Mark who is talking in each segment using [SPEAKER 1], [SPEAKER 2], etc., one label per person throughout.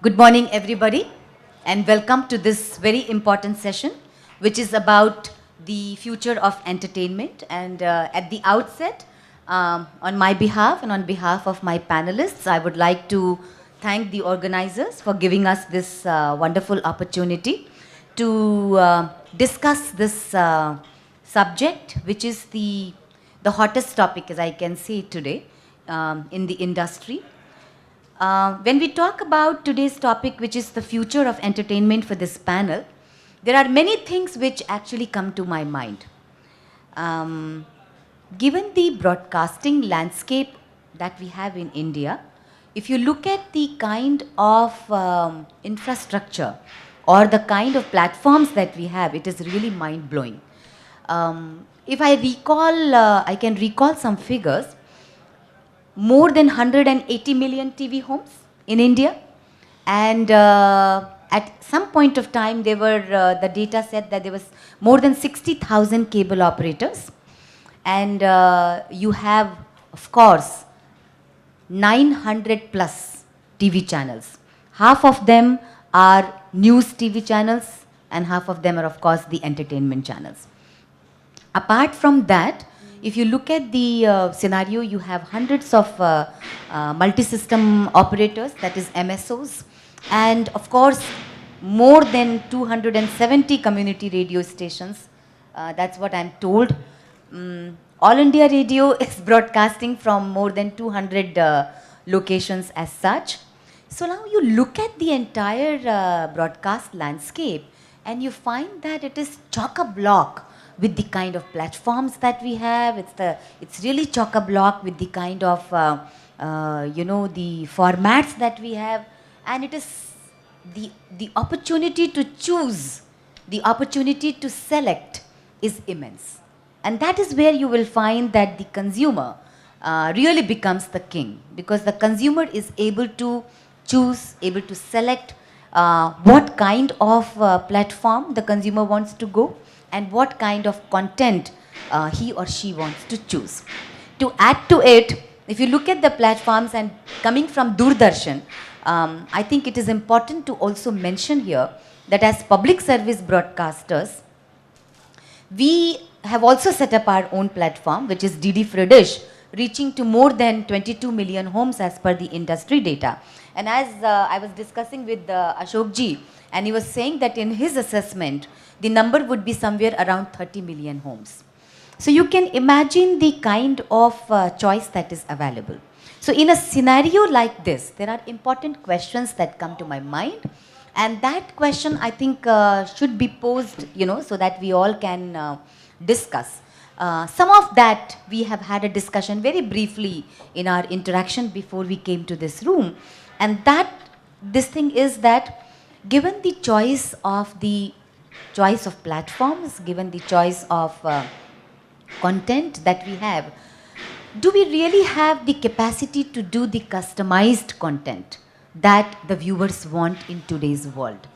[SPEAKER 1] Good morning, everybody, and welcome to this very important session, which is about the future of entertainment. And at the outset, on my behalf and on behalf of my panelists, I would like to thank the organizers for giving us this wonderful opportunity to discuss this subject, which is the hottest topic, as I can say today, in the industry. When we talk about today's topic, which is the future of entertainment for this panel, there are many things which actually come to my mind. Given the broadcasting landscape that we have in India, if you look at the kind of infrastructure or the kind of platforms that we have, it is really mind-blowing. If I recall, I can recall some figures. More than 180 million TV homes in India, and at some point of time they were, the data said that there was more than 60,000 cable operators, and you have, of course, 900 plus TV channels. Half of them are news TV channels and half of them are, of course, the entertainment channels. Apart from that, if you look at the scenario, you have hundreds of multi-system operators, that is MSOs, and of course, more than 270 community radio stations. That's what I'm told. All India Radio is broadcasting from more than 200 locations as such. So now you look at the entire broadcast landscape and you find that it is chock-a-block with the kind of platforms that we have. It's really chock-a-block with the kind of the formats that we have, and it is the opportunity to choose, the opportunity to select is immense, and that is where you will find that the consumer really becomes the king, because the consumer is able to choose, able to select what kind of platform the consumer wants to go and what kind of content he or she wants to choose. To add to it, if you look at the platforms, and coming from Doordarshan, I think it is important to also mention here that as public service broadcasters, we have also set up our own platform, which is DD Free Dish, reaching to more than 22 million homes as per the industry data. And as I was discussing with Ashok ji, and he was saying that in his assessment, the number would be somewhere around 30 million homes. So you can imagine the kind of choice that is available. So in a scenario like this, there are important questions that come to my mind, and that question I think should be posed, so that we all can discuss. Some of that we have had a discussion very briefly in our interaction before we came to this room, and this thing is that given the choice of platforms, given the choice of content that we have, do we really have the capacity to do the customized content that the viewers want in today's world?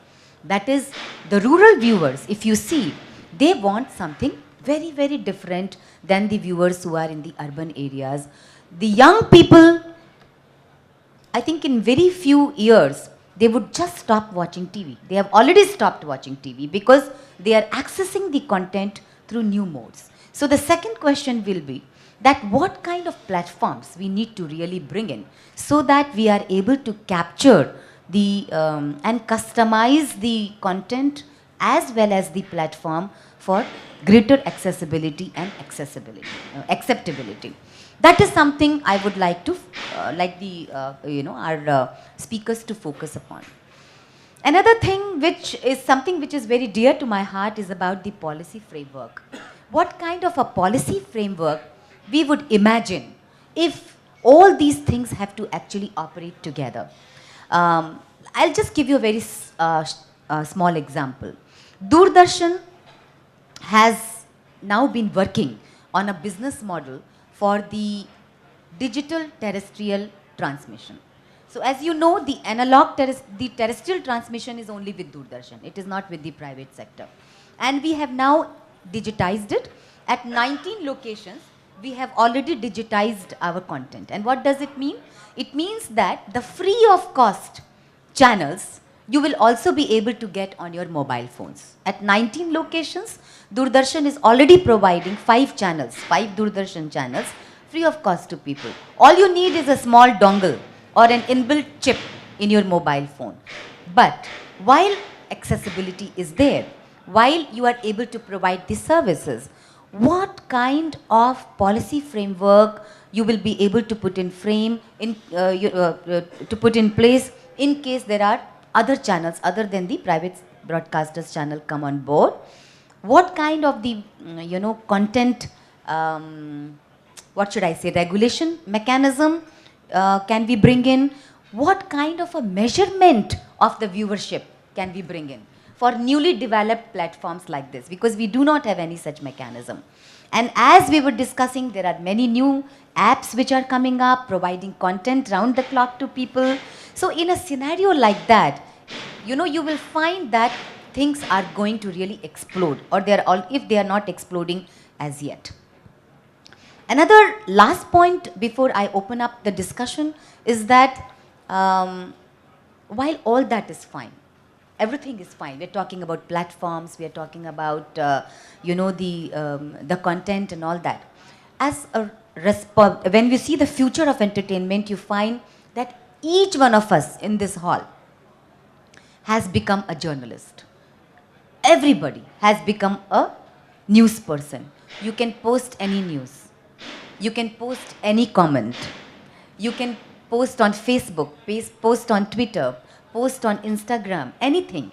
[SPEAKER 1] That is, the rural viewers, if you see, they want something very, very different than the viewers who are in the urban areas. The young people, I think in very few years, they would just stop watching TV. They have already stopped watching TV because they are accessing the content through new modes. So the second question will be that what kind of platforms we need to really bring in so that we are able to capture the and customize the content as well as the platform for greater accessibility and acceptability. That is something I would like to, our speakers to focus upon. Another thing which is something which is very dear to my heart is about the policy framework. What kind of a policy framework we would imagine if all these things have to actually operate together? I'll just give you a very small example. Doordarshan has now been working on a business model for the digital terrestrial transmission. So as you know, the the terrestrial transmission is only with Doordarshan. It is not with the private sector. And we have now digitized it. At 19 locations, we have already digitized our content. And what does it mean? It means that the free of cost channels, you will also be able to get on your mobile phones. At 19 locations, Doordarshan is already providing 5 channels, 5 Doordarshan channels, free of cost to people. All you need is a small dongle or an inbuilt chip in your mobile phone. But while accessibility is there, while you are able to provide these services, what kind of policy framework you will be able to put in to put in place in case there are other channels other than the private broadcasters channel come on board? What kind of the content, what should I say, regulation mechanism can we bring in? What kind of a measurement of the viewership can we bring in for newly developed platforms like this? Because we do not have any such mechanism. And as we were discussing, there are many new apps which are coming up, providing content round the clock to people. So in a scenario like that, you will find that things are going to really explode, or if they are not exploding as yet. Another last point before I open up the discussion is that while all that is fine, everything is fine. We're talking about platforms, we're talking about the content and all that. When we see the future of entertainment, you find that each one of us in this hall has become a journalist. Everybody has become a news person. You can post any news. You can post any comment. You can post on Facebook, post on Twitter, post on Instagram, anything.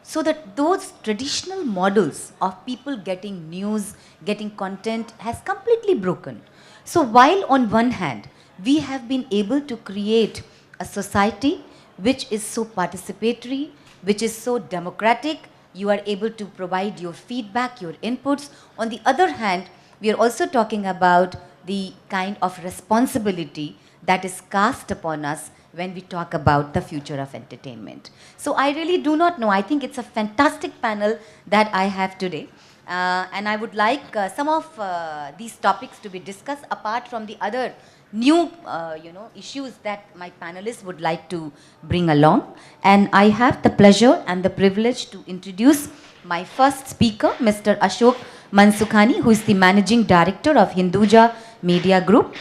[SPEAKER 1] So that those traditional models of people getting news, getting content has completely broken. So while on one hand, we have been able to create a society which is so participatory, which is so democratic, you are able to provide your feedback, your inputs. On the other hand, we are also talking about the kind of responsibility that is cast upon us when we talk about the future of entertainment. So I really do not know. I think it's a fantastic panel that I have today. And I would like some of these topics to be discussed apart from the other new issues that my panelists would like to bring along. And I have the pleasure and the privilege to introduce my first speaker, Mr. Ashok Mansukhani, who is the Managing Director of Hinduja Media Group.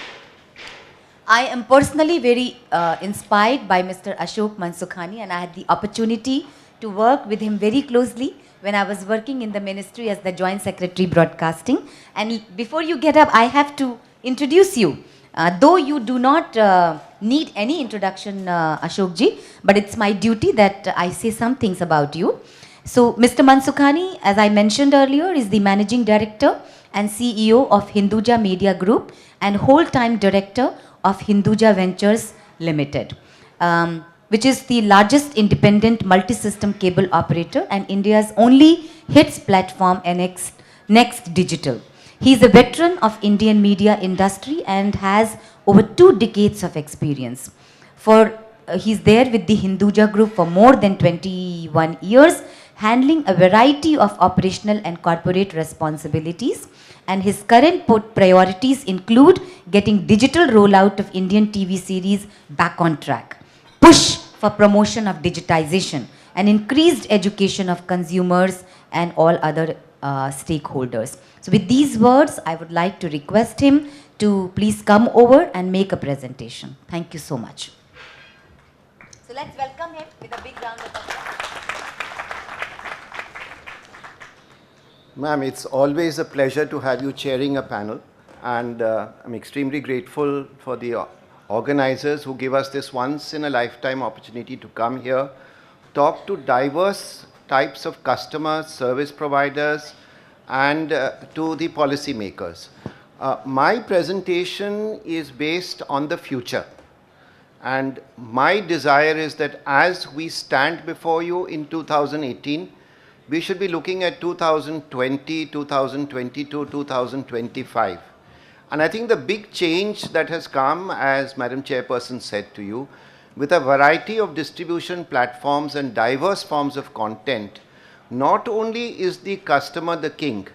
[SPEAKER 1] I am personally very inspired by Mr. Ashok Mansukhani, and I had the opportunity to work with him very closely when I was working in the ministry as the Joint Secretary Broadcasting. And before you get up, I have to introduce you. Though you do not need any introduction, Ashokji, but it's my duty that I say some things about you. So, Mr. Mansukhani, as I mentioned earlier, is the Managing Director and CEO of Hinduja Media Group and whole-time Director of Hinduja Ventures Limited, which is the largest independent multi-system cable operator and India's only hits platform and nexGTv. He is a veteran of Indian media industry and has over 2 decades of experience. He's there with the Hinduja Group for more than 21 years, handling a variety of operational and corporate responsibilities. And his current priorities include getting digital rollout of Indian TV series back on track, push for promotion of digitization, and increased education of consumers and all other stakeholders. So with these words, I would like to request him to please come over and make a presentation. Thank you so much. So let's welcome him with a big round of applause.
[SPEAKER 2] Ma'am, it's always a pleasure to have you chairing a panel, and I'm extremely grateful for the organizers who give us this once-in-a-lifetime opportunity to come here, talk to diverse types of customers, service providers, and to the policymakers. My presentation is based on the future, and my desire is that as we stand before you in 2018, we should be looking at 2020, 2022, 2025. And I think the big change that has come, as Madam Chairperson said to you, with a variety of distribution platforms and diverse forms of content, not only is the customer the king,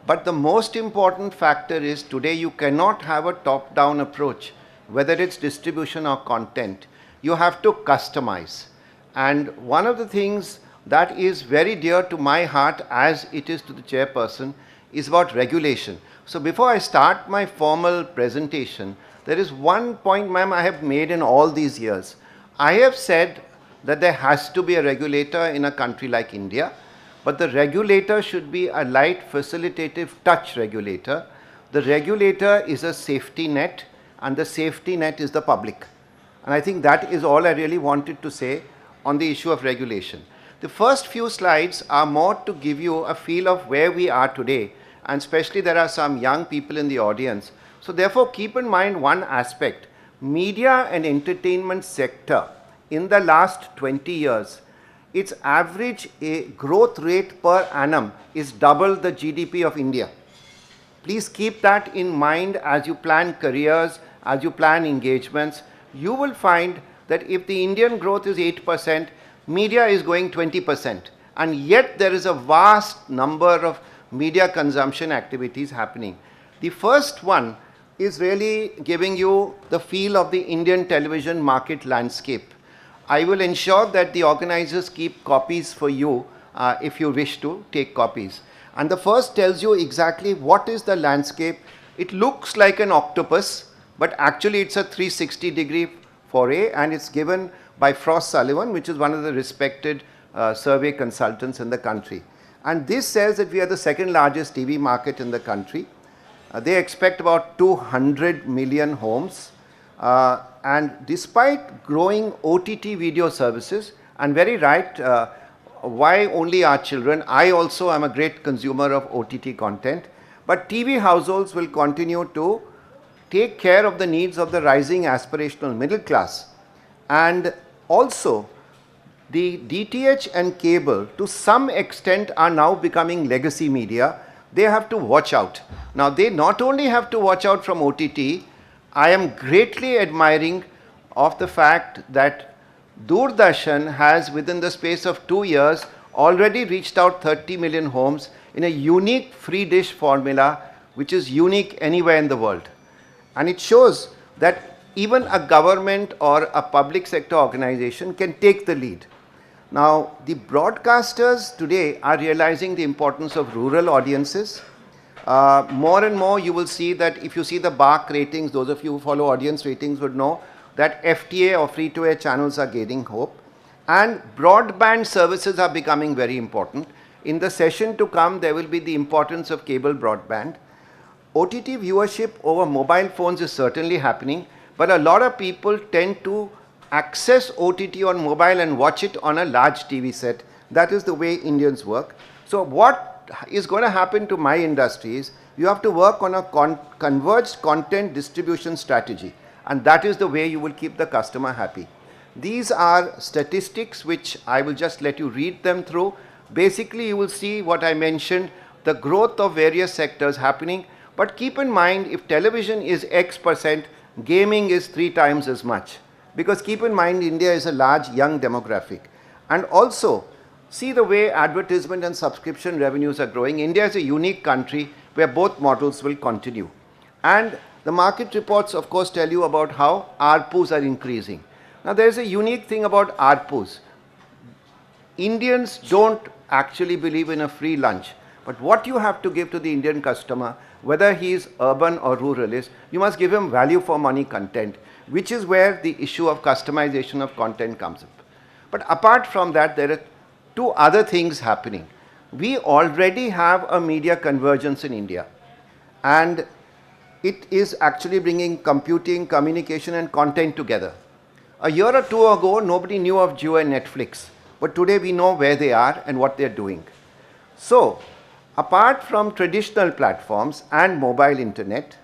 [SPEAKER 2] but the most important factor is today you cannot have a top-down approach, whether it's distribution or content. You have to customize. And one of the things that is very dear to my heart, as it is to the chairperson, is about regulation. So before I start my formal presentation, there is one point, ma'am, I have made in all these years. I have said that there has to be a regulator in a country like India, but the regulator should be a light facilitative touch regulator. The regulator is a safety net, and the safety net is the public. And I think that is all I really wanted to say on the issue of regulation. The first few slides are more to give you a feel of where we are today, and especially there are some young people in the audience. So therefore, keep in mind one aspect. Media and entertainment sector in the last 20 years, its average growth rate per annum is double the GDP of India. Please keep that in mind as you plan careers, as you plan engagements. You will find that if the Indian growth is 8%, media is going 20%. And yet there is a vast number of media consumption activities happening. The first one is really giving you the feel of the Indian television market landscape. I will ensure that the organizers keep copies for you if you wish to take copies. And the first tells you exactly what is the landscape. It looks like an octopus, but actually it's a 360-degree foray, and it's given by Frost Sullivan, which is one of the respected survey consultants in the country. And this says that we are the second largest TV market in the country. They expect about 200 million homes. And despite growing OTT video services, and very right, why only our children? I also am a great consumer of OTT content. But TV households will continue to take care of the needs of the rising aspirational middle class. And also, the DTH and cable, to some extent, are now becoming legacy media. They have to watch out. Now, they not only have to watch out from OTT, I am greatly admiring of the fact that Doordarshan has, within the space of 2 years, already reached out 30 million homes in a unique free dish formula, which is unique anywhere in the world. And it shows that even a government or a public sector organization can take the lead. Now, the broadcasters today are realizing the importance of rural audiences. More and more you will see that if you see the BARC ratings, those of you who follow audience ratings would know that FTA or free-to-air channels are gaining hope. And broadband services are becoming very important. In the session to come, there will be the importance of cable broadband. OTT viewership over mobile phones is certainly happening, but a lot of people tend to access OTT on mobile and watch it on a large TV set. That is the way Indians work. So what is going to happen to my industry is you have to work on a converged content distribution strategy, and that is the way you will keep the customer happy. These are statistics which I will just let you read them through. Basically, you will see what I mentioned, the growth of various sectors happening. But keep in mind, if television is X%, gaming is 3 times as much. Because keep in mind, India is a large young demographic. And also, see the way advertisement and subscription revenues are growing. India is a unique country where both models will continue. And the market reports, of course, tell you about how ARPUs are increasing. Now, there is a unique thing about ARPUs. Indians don't actually believe in a free lunch. But what you have to give to the Indian customer, whether he is urban or rural, is you must give him value for money content, which is where the issue of customization of content comes up. But apart from that, there are 2 other things happening. We already have a media convergence in India, and it is actually bringing computing, communication and content together. A year or 2 ago, nobody knew of Jio and Netflix, but today we know where they are and what they are doing. So, apart from traditional platforms and mobile internet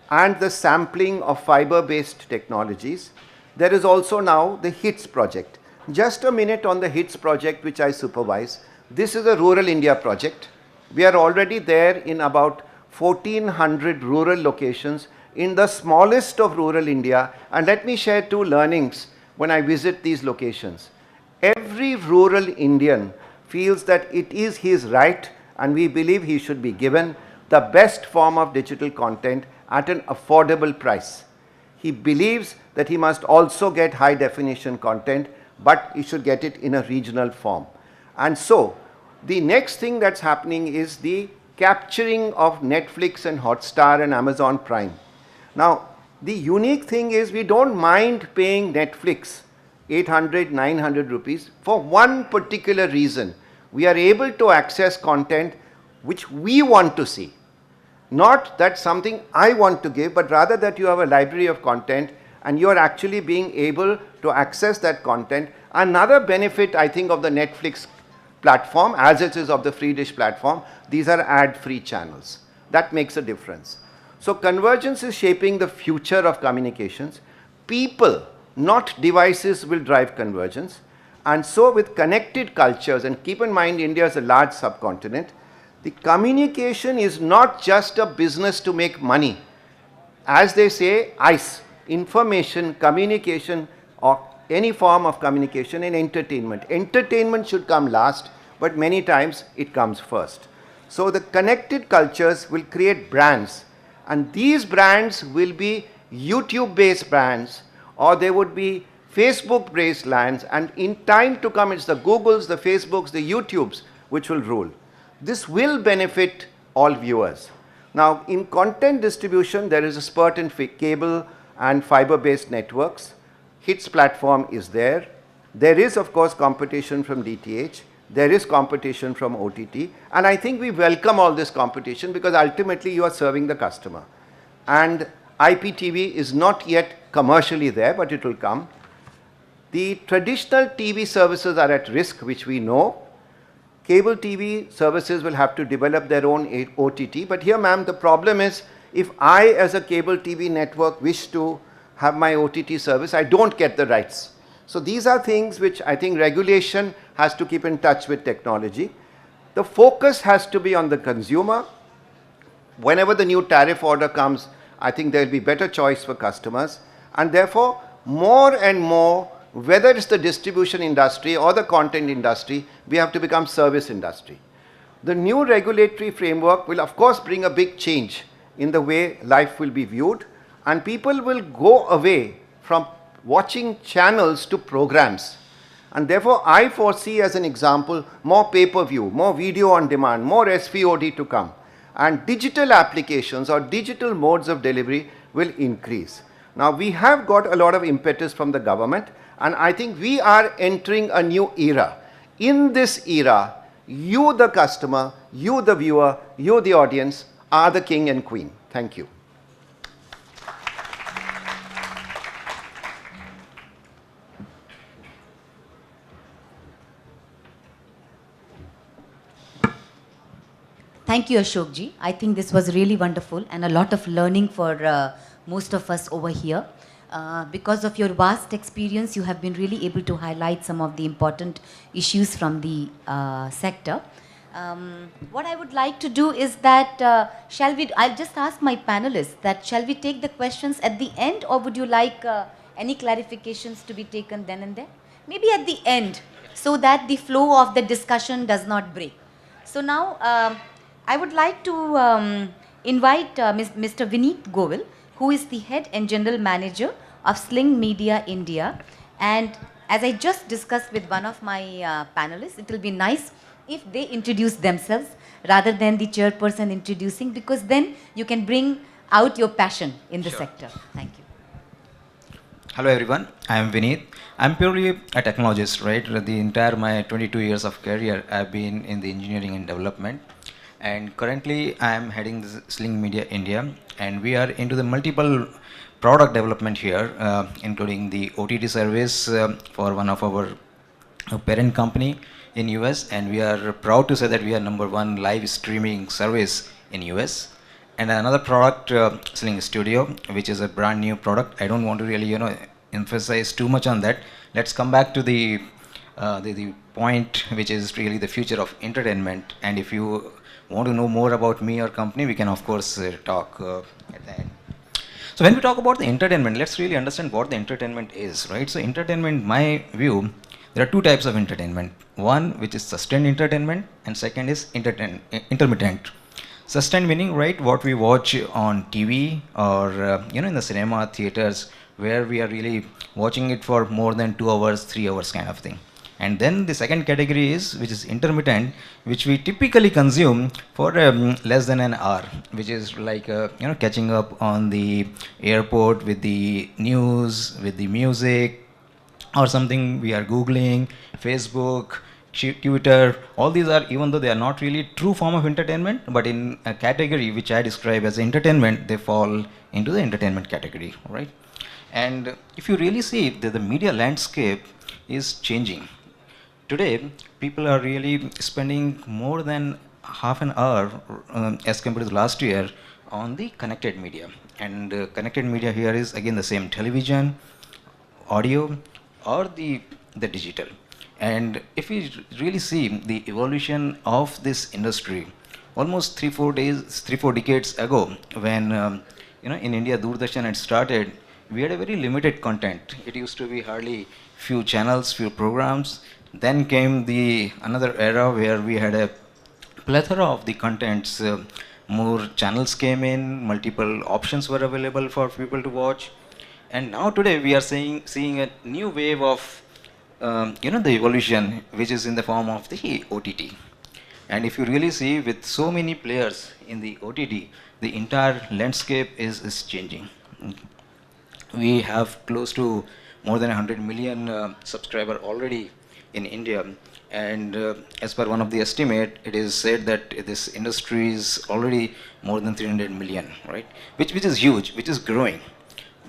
[SPEAKER 2] and the sampling of fiber-based technologies, there is also now the HITS project. Just a minute on the HITS project, which I supervise. This is a rural India project. We are already there in about 1400 rural locations in the smallest of rural India. And let me share 2 learnings when I visit these locations. Every rural Indian feels that it is his right, and we believe he should be given the best form of digital content at an affordable price. He believes that he must also get high definition content, but you should get it in a regional form. And so, the next thing that's happening is the capturing of Netflix and Hotstar and Amazon Prime. Now, the unique thing is we don't mind paying Netflix 800, 900 rupees for one particular reason. We are able to access content which we want to see. Not that something I want to give, but rather that you have a library of content and you are actually being able to access that content. Another benefit, I think, of the Netflix platform, as it is of the free dish platform, these are ad-free channels. That makes a difference. So convergence is shaping the future of communications. People, not devices, will drive convergence. And so with connected cultures, and keep in mind India is a large subcontinent, the communication is not just a business to make money. As they say, ICE, information, communication, or any form of communication and entertainment. Entertainment should come last, but many times it comes first. So the connected cultures will create brands, and these brands will be YouTube-based brands, or they would be Facebook-based brands, and in time to come it's the Googles, the Facebooks, the YouTubes which will rule. This will benefit all viewers. Now, in content distribution, there is a spurt in cable and fiber-based networks. HITS platform is there. There is, of course, competition from DTH. There is competition from OTT. And I think we welcome all this competition because ultimately you are serving the customer. And IPTV is not yet commercially there, but it will come. The traditional TV services are at risk, which we know. Cable TV services will have to develop their own OTT. But here, ma'am, the problem is if I, as a cable TV network, wish to have my OTT service, I don't get the rights. So these are things which I think regulation has to keep in touch with technology. The focus has to be on the consumer. Whenever the new tariff order comes, I think there will be better choice for customers. And therefore, more and more, whether it's the distribution industry or the content industry, we have to become service industry. The new regulatory framework will of course bring a big change in the way life will be viewed, and people will go away from watching channels to programs. And therefore, I foresee as an example more pay-per-view, more video on demand, more SVOD to come, and digital applications or digital modes of delivery will increase. Now, we have got a lot of impetus from the government, and I think we are entering a new era. In this era, you the customer, you the viewer, you the audience are the king and queen. Thank you.
[SPEAKER 1] Thank you, Ashok ji. I think this was really wonderful and a lot of learning for most of us over here. Because of your vast experience, you have been really able to highlight some of the important issues from the sector. What I would like to do is that, I'll just ask my panelists that shall we take the questions at the end, or would you like any clarifications to be taken then and there? Maybe at the end, so that the flow of the discussion does not break. So now, I would like to invite Mr. Vineet Govil, who is the head and general manager of Sling Media India. And as I just discussed with one of my panelists, it will be nice if they introduce themselves rather than the chairperson introducing, because then you can bring out your passion in the sector. Thank you.
[SPEAKER 3] Hello everyone, I am Vineet. I am purely a technologist, right? The entire my 22 years of career I have been in the engineering and development. And currently I am heading the Sling Media India, and we are into the multiple product development here, including the OTT service for one of our parent company in US, and we are proud to say that we are #1 live streaming service in US. And another product, Sling Studio, which is a brand new product. I don't want to really, emphasize too much on that. Let's come back to the point, which is really the future of entertainment. And if you want to know more about me or company, we can of course talk at the end. So when we talk about the entertainment, let's really understand what the entertainment is, right? So entertainment, my view, there are two types of entertainment. One, which is sustained entertainment, and second is intermittent. Sustained meaning, right, what we watch on TV or in the cinema theaters, where we are really watching it for more than 2 hours, 3 hours kind of thing. And then the second category is, which is intermittent, which we typically consume for less than an hour, which is like catching up on the airport with the news, with the music, or something we are Googling, Facebook, Twitter. All these are, even though they are not really true form of entertainment, but in a category which I describe as entertainment, they fall into the entertainment category, right? And if you really see that the media landscape is changing. Today, people are really spending more than half an hour as compared to last year on the connected media. And connected media here is again the same: television, audio, or the digital. And if we really see the evolution of this industry, almost 3-4 decades ago, when in India Doordarshan had started, we had a very limited content. It used to be hardly few channels, few programs. Then came the another era where we had a plethora of the contents. More channels came in, multiple options were available for people to watch. And now today we are seeing a new wave of the evolution, which is in the form of the OTT. And if you really see, with so many players in the OTT, the entire landscape is changing. We have close to more than 100 million subscriber already in India. And as per one of the estimate, it is said that this industry is already more than 300 million, right? Which is huge, which is growing.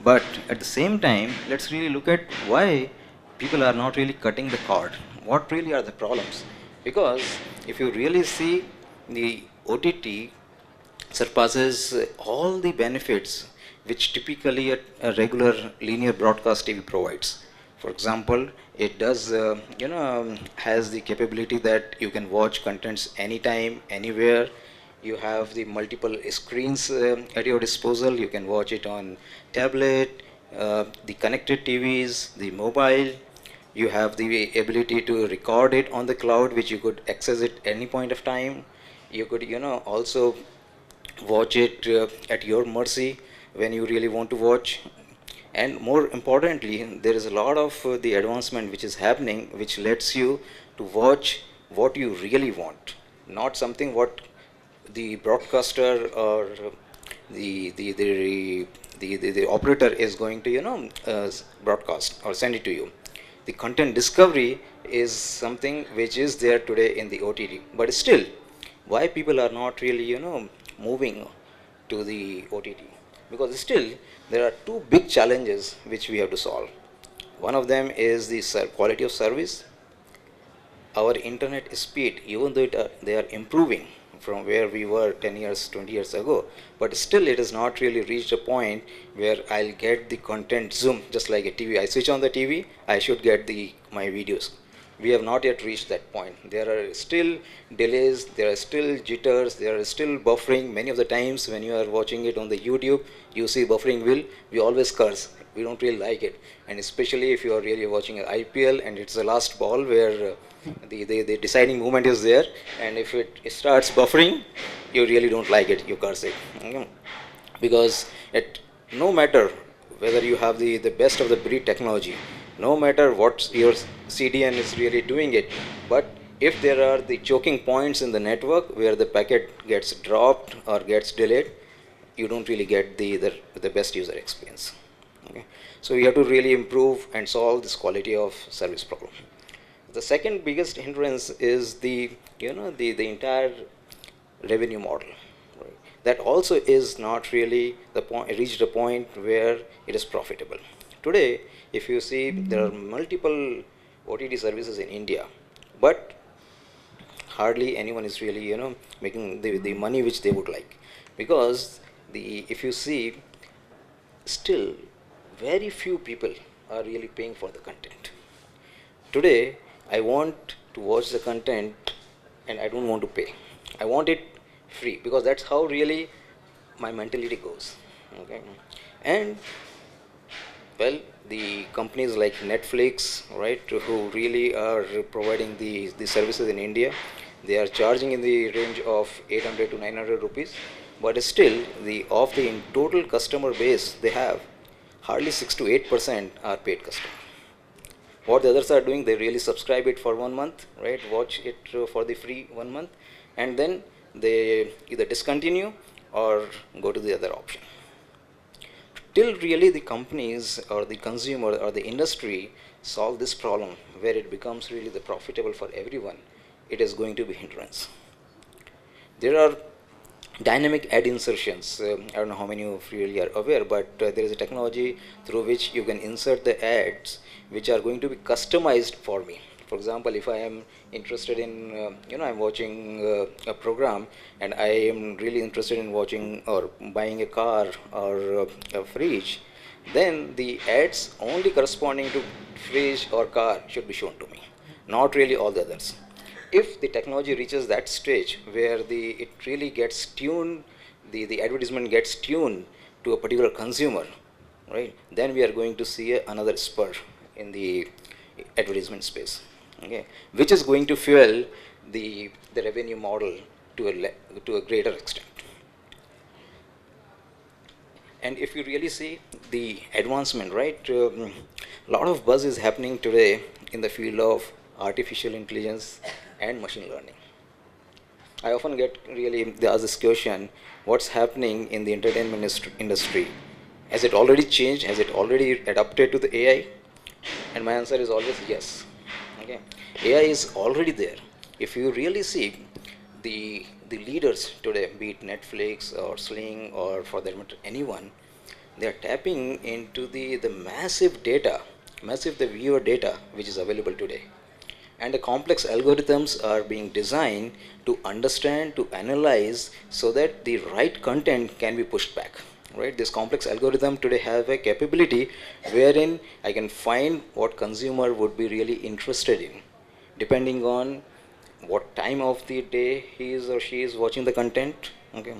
[SPEAKER 3] But at the same time, let's really look at why people are not really cutting the cord. What really are the problems? Because if you really see, the OTT surpasses all the benefits which typically a regular linear broadcast TV provides. For example, it does, has the capability that you can watch contents anytime, anywhere. You have the multiple screens at your disposal. You can watch it on tablet, the connected TVs, the mobile. You have the ability to record it on the cloud, which you could access it any point of time. You could, also watch it at your mercy when you really want to watch. And more importantly, there is a lot of the advancement which is happening, which lets you to watch what you really want, not something what the broadcaster or the operator is going to broadcast or send it to you. The content discovery is something which is there today in the OTT, but still, why people are not really moving to the OTT? Because still there are two big challenges which we have to solve. One of them is the quality of service. Our internet speed, even though they are improving from where we were 10 years, 20 years ago, but still it has not really reached a point where I'll get the content zoom just like a TV. I switch on the TV, I should get my videos. We have not yet reached that point. There are still delays, there are still jitters, there are still buffering. Many of the times when you are watching it on the YouTube, you see buffering wheel, we always curse. We don't really like it. And especially if you are really watching an IPL and it's the last ball where the deciding movement is there, and if it starts buffering, you really don't like it, you curse it. Because no matter whether you have the best of the breed technology, no matter what your CDN is really doing it, but if there are the choking points in the network where the packet gets dropped or gets delayed, you don't really get the best user experience. Okay? So you have to really improve and solve this quality of service problem. The second biggest hindrance is the entire revenue model. Right? That also is not really reached a point where it is profitable. Today, if you see, there are multiple OTT services in India, but hardly anyone is really making the money which they would like, because if you see, still very few people are really paying for the content. Today, I want to watch the content and I don't want to pay. I want it free, because that's how really my mentality goes. Okay, and well, the companies like Netflix, right, who really are providing the services in India, they are charging in the range of 800 to 900 rupees, but still, of the total customer base they have, hardly 6 to 8% are paid customers. What the others are doing, they really subscribe it for 1 month, right? Watch it for the free 1 month, and then they either discontinue or go to the other option. Till really the companies or the consumer or the industry solve this problem where it becomes really the profitable for everyone, it is going to be hindrance. There are dynamic ad insertions. I don't know how many of you really are aware, but there is a technology through which you can insert the ads which are going to be customized for me. For example, if I am interested in, I'm watching a program and I am really interested in watching or buying a car or a fridge, then the ads only corresponding to fridge or car should be shown to me, not really all the others. If the technology reaches that stage where it really gets tuned, the advertisement gets tuned to a particular consumer, right, then we are going to see another spur in the advertisement space, okay, which is going to fuel the revenue model to a greater extent. And if you really see the advancement, right, a lot of buzz is happening today in the field of artificial intelligence and machine learning. I often get really asked this question, what's happening in the entertainment industry? Has it already changed? Has it already adapted to the AI? And my answer is always yes. Okay. AI is already there. If you really see the leaders today, be it Netflix or Sling or for that matter anyone, they are tapping into the massive data, the viewer data which is available today. And the complex algorithms are being designed to understand, to analyze, so that the right content can be pushed back. Right? This complex algorithm today have a capability wherein I can find what consumer would be really interested in, depending on what time of the day he is or she is watching the content. Okay.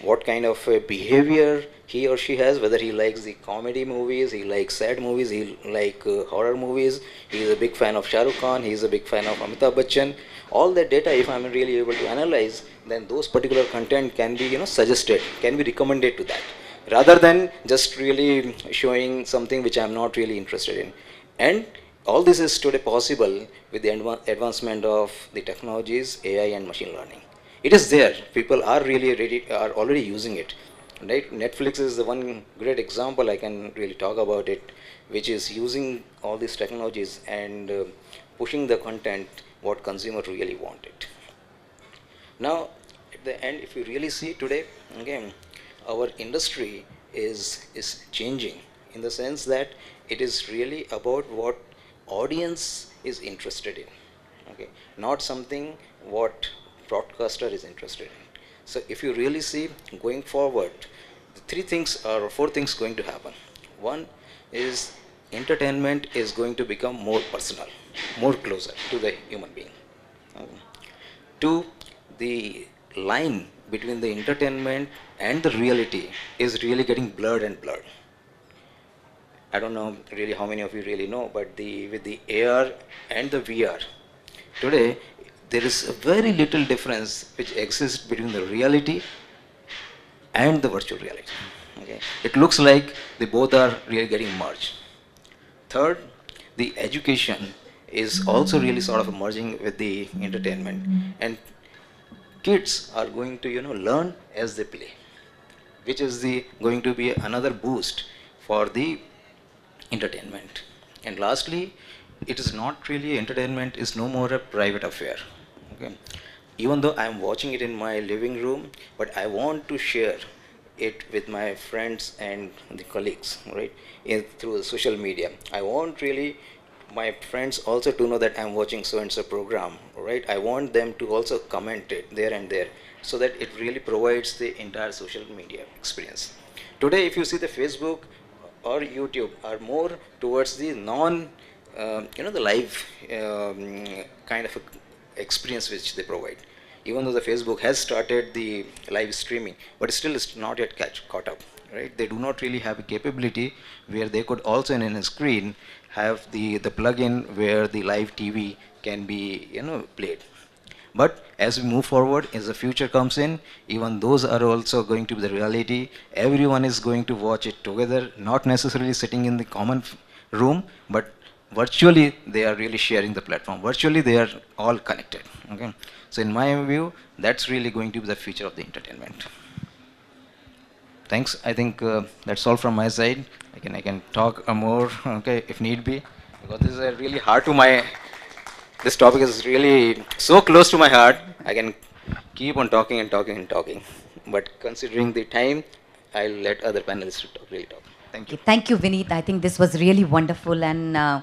[SPEAKER 3] What kind of behavior he or she has, whether he likes the comedy movies, he likes sad movies, he likes horror movies, he is a big fan of Shah Rukh Khan, he is a big fan of Amitabh Bachchan. All that data, if I'm really able to analyze, then those particular content can be suggested, can be recommended to that, rather than just really showing something which I'm not really interested in. And all this is today possible with the advancement of the technologies, AI and machine learning. It is there. People are really are already using it. Right? Netflix is the one great example I can really talk about it, which is using all these technologies and pushing the content what consumer really wanted. Now, at the end, if you really see today, again, our industry is changing in the sense that it is really about what audience is interested in. Okay, not something what broadcaster is interested in. So if you really see going forward, the 3 things or 4 things going to happen. One is entertainment is going to become more personal, more closer to the human being. 2, the line between the entertainment and the reality is really getting blurred and blurred. I don't know really how many of you really know, but with the AR and the VR, today there is a very little difference which exists between the reality and the virtual reality. Okay. It looks like they both are really getting merged. Third, the education is also really sort of merging with the entertainment, and kids are going to learn as they play, which is going to be another boost for the entertainment. And lastly, it is not really entertainment is no more a private affair. Okay. Even though I am watching it in my living room, but I want to share it with my friends and the colleagues, right, through social media. I want really my friends also to know that I'm watching so and so program, right? I want them to also comment it there and there, so that it really provides the entire social media experience. Today, if you see the Facebook or YouTube are more towards the the live kind of experience which they provide. Even though the Facebook has started the live streaming, but still it's not yet caught up, right? They do not really have a capability where they could also in a screen have the plug-in where the live TV can be played. But as we move forward, as the future comes in, even those are also going to be the reality. Everyone is going to watch it together, not necessarily sitting in the common room, but virtually they are really sharing the platform. Virtually they are all connected. Okay. So in my view, that's really going to be the future of the entertainment. Thanks. I think that's all from my side. I can talk more, okay, if need be, because this is really hard to my. This topic is really so close to my heart. I can keep on talking and talking and talking, but considering the time, I'll let other panelists to talk, really talk. Thank you.
[SPEAKER 1] Thank you, Vineet. I think this was really wonderful, and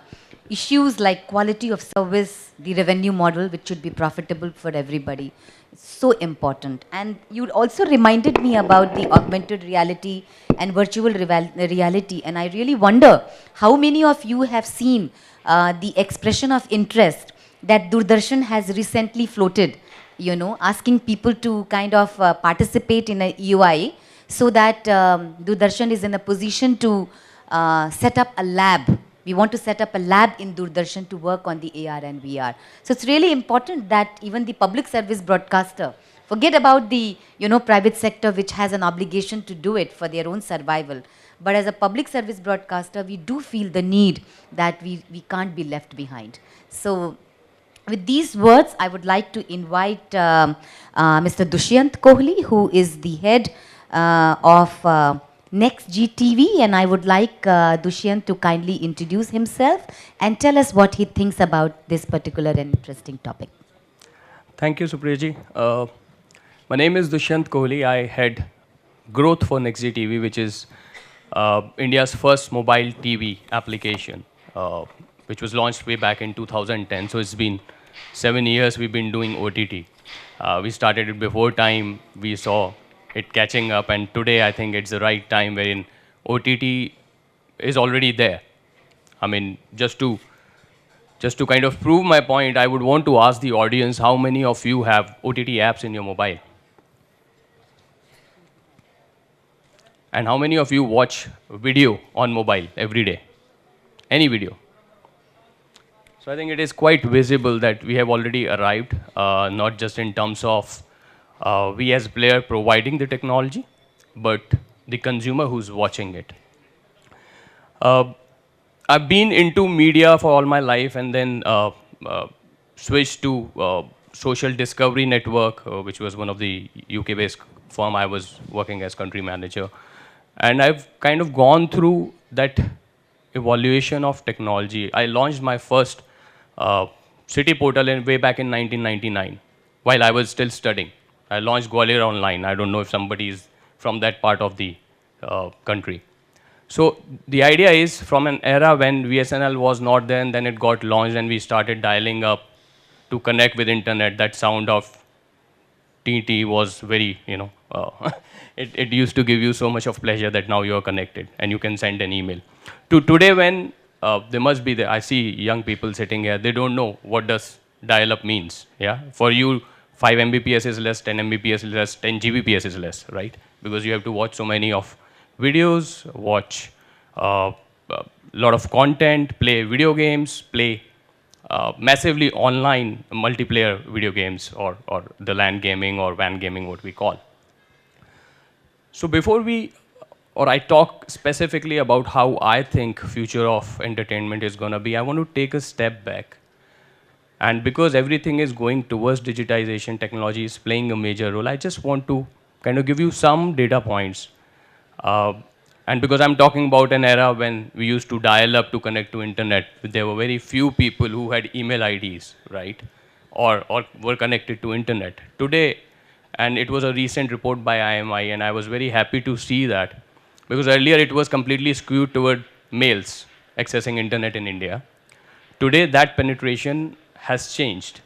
[SPEAKER 1] issues like quality of service, the revenue model, which should be profitable for everybody, is so important. And you also reminded me about the augmented reality and virtual reality, and I really wonder how many of you have seen the expression of interest that Doordarshan has recently floated, you know, asking people to kind of participate in a EUI, so that Doordarshan is in a position to set up a lab. We want to set up a lab in Doordarshan to work on the AR and VR. So it's really important that even the public service broadcaster, forget about the, you know, private sector which has an obligation to do it for their own survival. But as a public service broadcaster, we do feel the need that we can't be left behind. So with these words, I would like to invite Mr. Dushyant Kohli, who is the head of nexGTv, and I would like Dushyant to kindly introduce himself and tell us what he thinks about this particular and interesting topic.
[SPEAKER 4] Thank you, Supriya ji. My name is Dushyant Kohli. I head growth for nexGTv, which is India's first mobile TV application, which was launched way back in 2010. So it's been 7 years we've been doing OTT. We started it before time. We saw it catching up, and today I think it's the right time wherein OTT is already there. I mean, just to kind of prove my point, I would want to ask the audience, how many of you have OTT apps in your mobile? And how many of you watch video on mobile every day? Any video? So I think it is quite visible that we have already arrived, not just in terms of we as player providing the technology, but the consumer who's watching it. I've been into media for all my life, and then switched to Social Discovery Network, which was one of the UK-based firm I was working as country manager. And I've kind of gone through that evaluation of technology. I launched my first city portal way back in 1999, while I was still studying. I launched Govil online. I don't know if somebody is from that part of the country. So the idea is, from an era when VSNL was not there, and then it got launched, and we started dialing up to connect with internet. That sound of TT was very, you know, it used to give you so much of pleasure that now you're connected and you can send an email. To today, when there must be, I see young people sitting here, they don't know what does dial-up means. Yeah, for you, 5 Mbps is less, 10 Mbps is less, 10 Gbps is less, right? Because you have to watch so many of videos, watch a lot of content, play video games, play massively online multiplayer video games, or the LAN gaming or WAN gaming, what we call. So before I talk specifically about how I think future of entertainment is going to be, I want to take a step back. And because everything is going towards digitization, technology is playing a major role, I just want to kind of give you some data points. And because I'm talking about an era when we used to dial up to connect to internet, there were very few people who had email IDs, right? Or were connected to internet. Today, and it was a recent report by IMI, and I was very happy to see that, because earlier it was completely skewed toward males accessing internet in India. Today, that penetration has changed.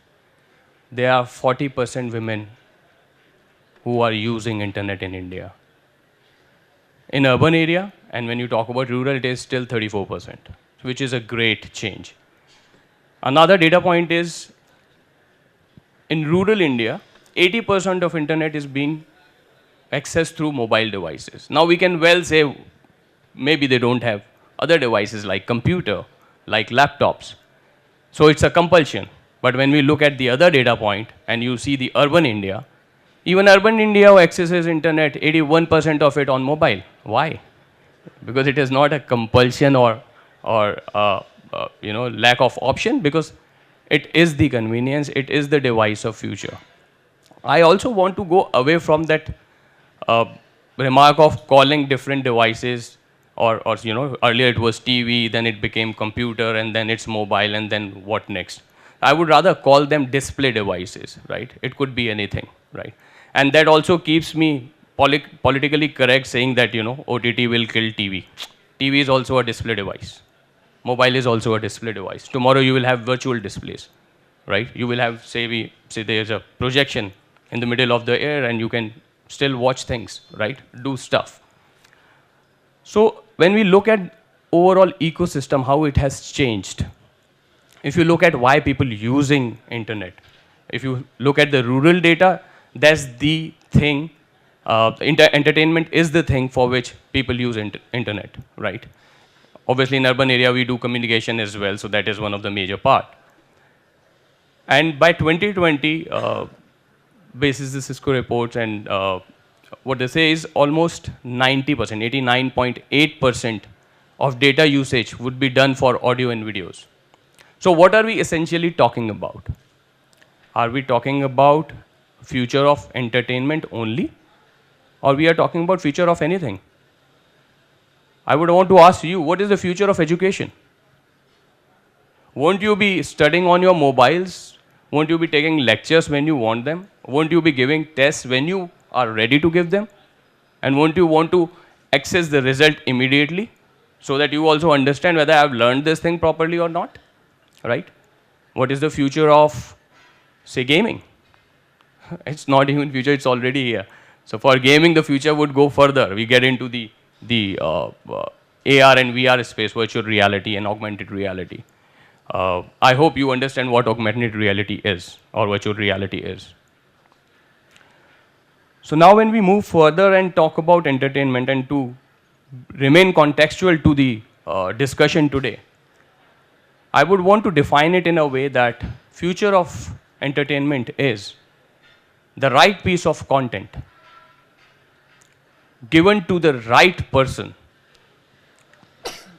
[SPEAKER 4] There are 40% women who are using internet in India. In urban area, and when you talk about rural, it is still 34%, which is a great change. Another data point is, in rural India, 80% of internet is being accessed through mobile devices. Now we can well say, maybe they don't have other devices like computer, like laptops. So it's a compulsion. But when we look at the other data point and you see the urban India, even urban India accesses internet, 81% of it on mobile. Why? Because it is not a compulsion or lack of option, because it is the convenience, it is the device of future. I also want to go away from that remark of calling different devices, or earlier it was TV, then it became computer, and then it's mobile, and then what next? I would rather call them display devices, right? It could be anything, right? And that also keeps me politically correct, saying that OTT will kill TV. TV is also a display device. Mobile is also a display device. Tomorrow you will have virtual displays, right? You will have, say there's a projection in the middle of the air, and you can still watch things, right? Do stuff. So when we look at overall ecosystem, how it has changed, if you look at why people using internet, if you look at the rural data, that's the thing, entertainment is the thing for which people use internet, right? Obviously in urban area we do communication as well, so that is one of the major part. And by 2020, basis the Cisco reports, and what they say is almost 90%, 89.8% of data usage would be done for audio and videos. So what are we essentially talking about? Are we talking about future of entertainment only, or we are talking about future of anything? I would want to ask you, what is the future of education? Won't you be studying on your mobiles? Won't you be taking lectures when you want them? Won't you be giving tests when you are ready to give them? And won't you want to access the result immediately, so that you also understand whether I have learned this thing properly or not, right? What is the future of, say, gaming? It's not even future, it's already here. So for gaming, the future would go further. We get into the AR and VR space, virtual reality and augmented reality. I hope you understand what augmented reality is, or virtual reality is. So now when we move further and talk about entertainment, and to remain contextual to the discussion today, I would want to define it in a way that future of entertainment is the right piece of content given to the right person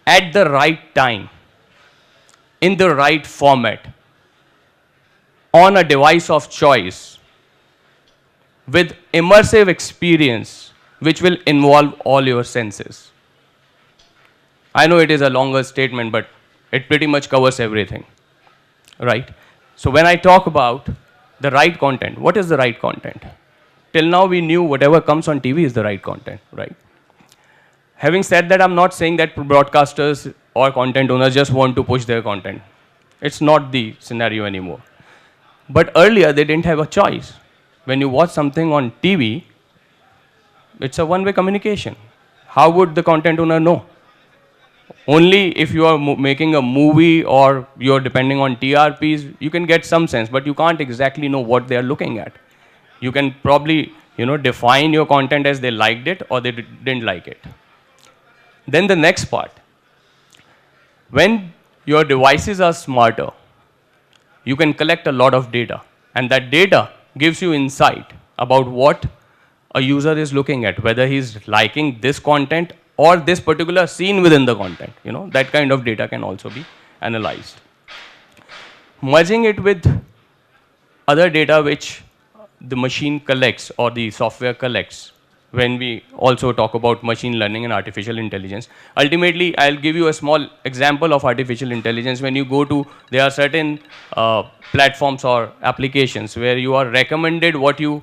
[SPEAKER 4] at the right time, in the right format, on a device of choice, with immersive experience which will involve all your senses. I know it is a longer statement, but it pretty much covers everything, right? So when I talk about the right content, what is the right content? Till now we knew whatever comes on TV is the right content, right? Having said that, I'm not saying that broadcasters or content owners just want to push their content. It's not the scenario anymore. But earlier they didn't have a choice. When you watch something on TV, it's a one-way communication. How would the content owner know? Only if you are making a movie or you're depending on TRPs, you can get some sense, but you can't exactly know what they are looking at. You can probably, define your content as they liked it or they didn't like it. Then the next part, when your devices are smarter, you can collect a lot of data, and that data gives you insight about what a user is looking at, whether he's liking this content or this particular scene within the content. That kind of data can also be analyzed. Merging it with other data which the machine collects or the software collects, when we also talk about machine learning and artificial intelligence. Ultimately, I'll give you a small example of artificial intelligence. When you go to, there are certain platforms or applications where you are recommended what you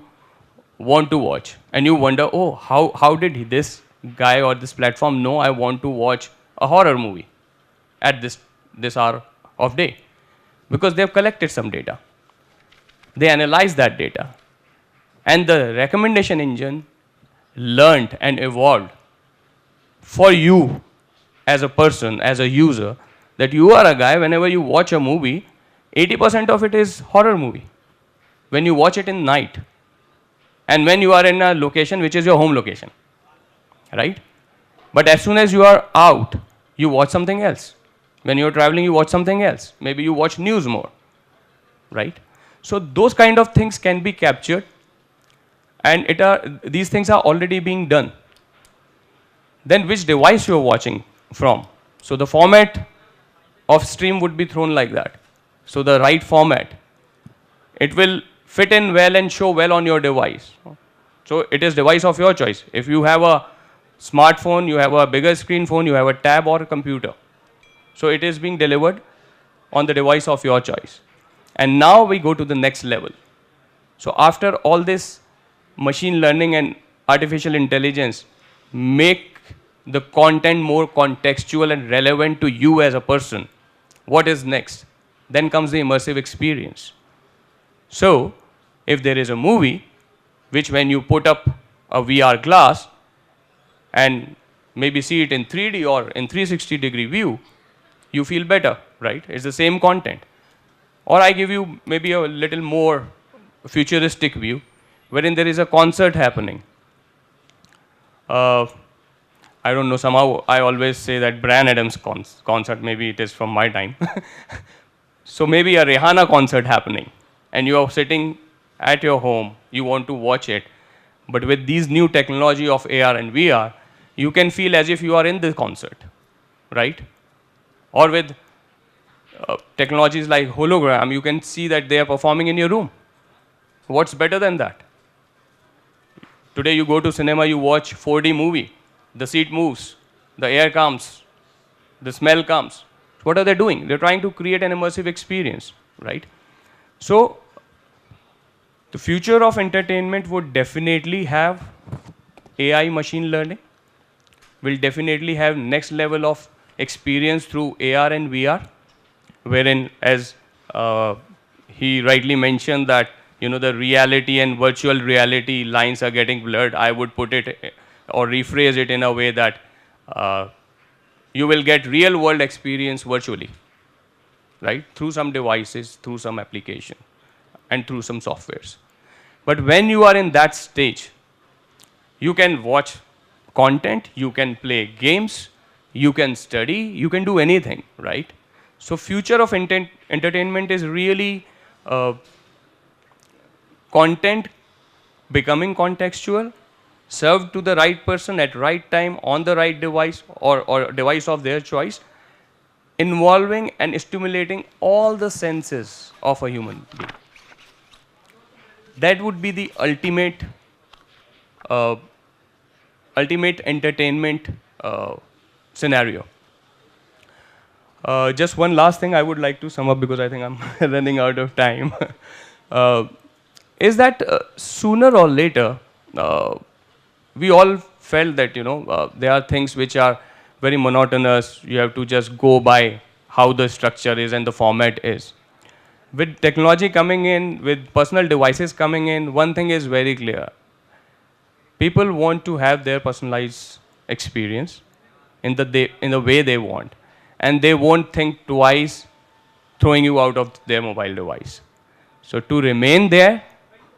[SPEAKER 4] want to watch, and you wonder, oh, how did this guy or this platform know I want to watch a horror movie at this hour of day? Because they've collected some data. They analyze that data. And the recommendation engine learned and evolved for you as a person, as a user, that you are a guy, whenever you watch a movie, 80% of it is horror movie. When you watch it in night, and when you are in a location which is your home location, right? But as soon as you are out, you watch something else. When you're traveling, you watch something else. Maybe you watch news more. right? So those kind of things can be captured, and these things are already being done. Then which device you're watching from? So the format of stream would be thrown like that. So the right format, it will fit in well and show well on your device. So it is device of your choice. If you have a smartphone, you have a bigger screen phone, you have a tab or a computer. So it is being delivered on the device of your choice. And now we go to the next level. So after all this machine learning and artificial intelligence make the content more contextual and relevant to you as a person, what is next? Then comes the immersive experience. So if there is a movie, which when you put up a VR glass and maybe see it in 3D or in 360-degree view, you feel better, right? It's the same content. Or I give you maybe a little more futuristic view, wherein there is a concert happening. I don't know, somehow I always say that Bryan Adams concert, maybe it is from my time. So maybe a Rihanna concert happening, and you are sitting at your home, you want to watch it, but with these new technology of AR and VR, you can feel as if you are in the concert, right? Or with technologies like hologram, you can see that they are performing in your room. What's better than that? Today you go to cinema, you watch 4D movie, the seat moves, the air comes, the smell comes. What are they doing? They're trying to create an immersive experience, right? So the future of entertainment would definitely have AI machine learning, will definitely have next level of experience through AR and VR, wherein, as he rightly mentioned, that the reality and virtual reality lines are getting blurred. I would put it or rephrase it in a way that you will get real world experience virtually, right? Through some devices, through some application, and through some softwares. But when you are in that stage, you can watch content, you can play games, you can study, you can do anything, right? So future of entertainment is really content becoming contextual, served to the right person at right time on the right device or device of their choice, involving and stimulating all the senses of a human being. That would be the ultimate entertainment scenario. Just one last thing I would like to sum up, because I think I'm running out of time, is that sooner or later, we all felt that there are things which are very monotonous. You have to just go by how the structure is and the format is. With technology coming in, with personal devices coming in, one thing is very clear. People want to have their personalized experience in the way they want, and they won't think twice throwing you out of their mobile device. So to remain there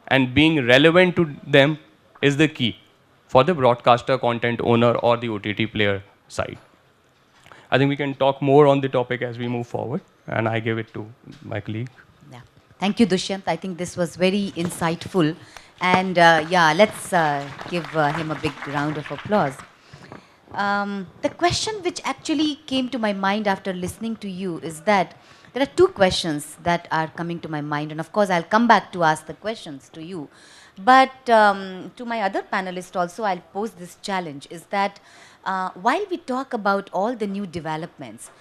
[SPEAKER 4] and being relevant to them is the key for the broadcaster, content owner, or the OTT player side. I think we can talk more on the topic as we move forward, and I give it to my colleague.
[SPEAKER 1] Yeah. Thank you, Dushyant. I think this was very insightful. And yeah, let's give him a big round of applause. The question which actually came to my mind after listening to you is that there are two questions that are coming to my mind. And of course, I'll come back to ask the questions to you. But to my other panelists also, I'll pose this challenge, is that while we talk about all the new developments,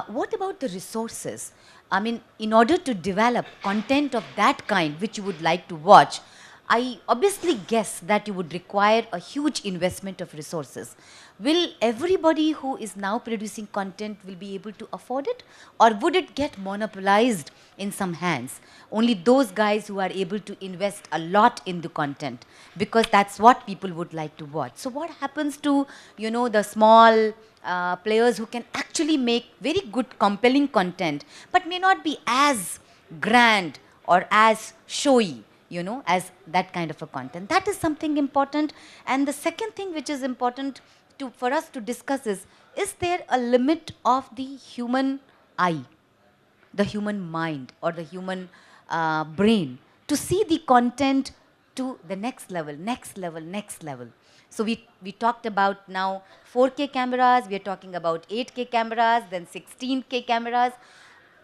[SPEAKER 1] what about the resources? I mean, in order to develop content of that kind which you would like to watch, I obviously guess that you would require a huge investment of resources. Will everybody who is now producing content will be able to afford it? Or would it get monopolized in some hands? Only those guys who are able to invest a lot in the content, because that's what people would like to watch. So what happens to, the small players who can actually make very good, compelling content, but may not be as grand or as showy, as that kind of a content? That is something important. And the second thing which is important for us to discuss is there a limit of the human eye, the human mind, or the human brain to see the content to the next level, next level, next level. So we talked about now 4K cameras, we are talking about 8K cameras, then 16K cameras.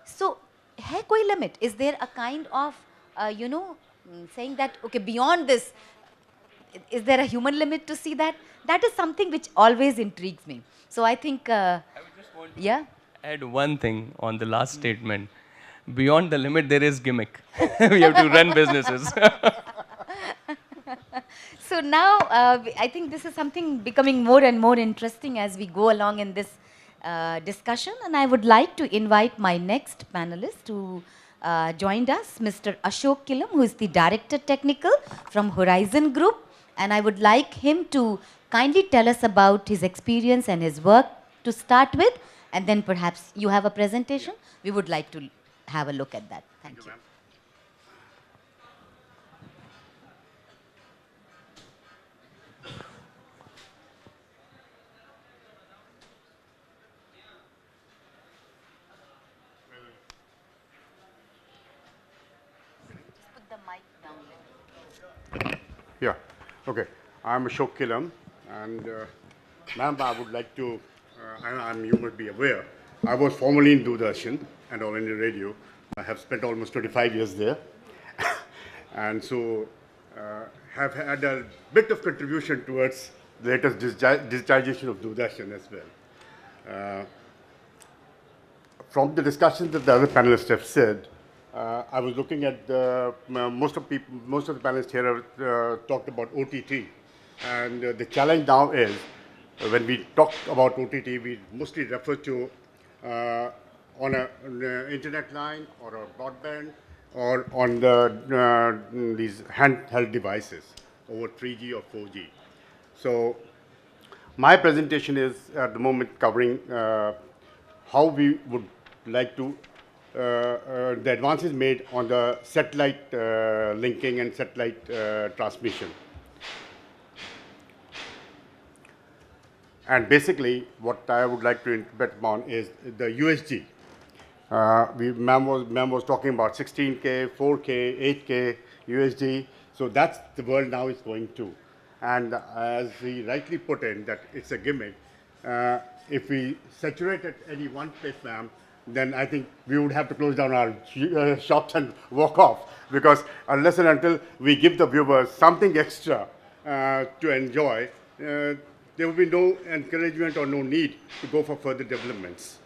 [SPEAKER 1] So, hai koi limit? Is there a kind of, saying that, okay, beyond this, is there a human limit to see that? That is something which always intrigues me. So, I think,
[SPEAKER 4] I would just want to
[SPEAKER 1] yeah.
[SPEAKER 4] add one thing on the last statement. Beyond the limit, there is gimmick. We have to run businesses.
[SPEAKER 1] So now, I think this is something becoming more and more interesting as we go along in this discussion. And I would like to invite my next panelist to join us, Mr. Ashok Killam, who is the Director Technical from Horizon Group. And I would like him to kindly tell us about his experience and his work to start with. And then perhaps you have a presentation. We would like to have a look at that. Thank you.
[SPEAKER 5] Yeah, okay. I'm Ashok Killam, and ma'am, I would like to, you must be aware, I was formerly in Doordarshan and All India Radio. I have spent almost 25 years there, and so have had a bit of contribution towards the latest digitization of Doordarshan as well. From the discussions that the other panelists have said, I was looking at most of the panelists here have talked about OTT, and the challenge now is when we talk about OTT, we mostly refer to on an internet line or a broadband or on these handheld devices over 3G or 4G. So my presentation is at the moment covering how we would like to the advances made on the satellite linking and satellite transmission. And basically, what I would like to bet upon is the USG. Ma'am was talking about 16K, 4K, 8K USG. So that's the world now is going to. And as he rightly put in, that it's a gimmick. If we saturate at any one place, ma'am, then I think we would have to close down our shops and walk off, because unless and until we give the viewers something extra to enjoy, there will be no encouragement or no need to go for further developments.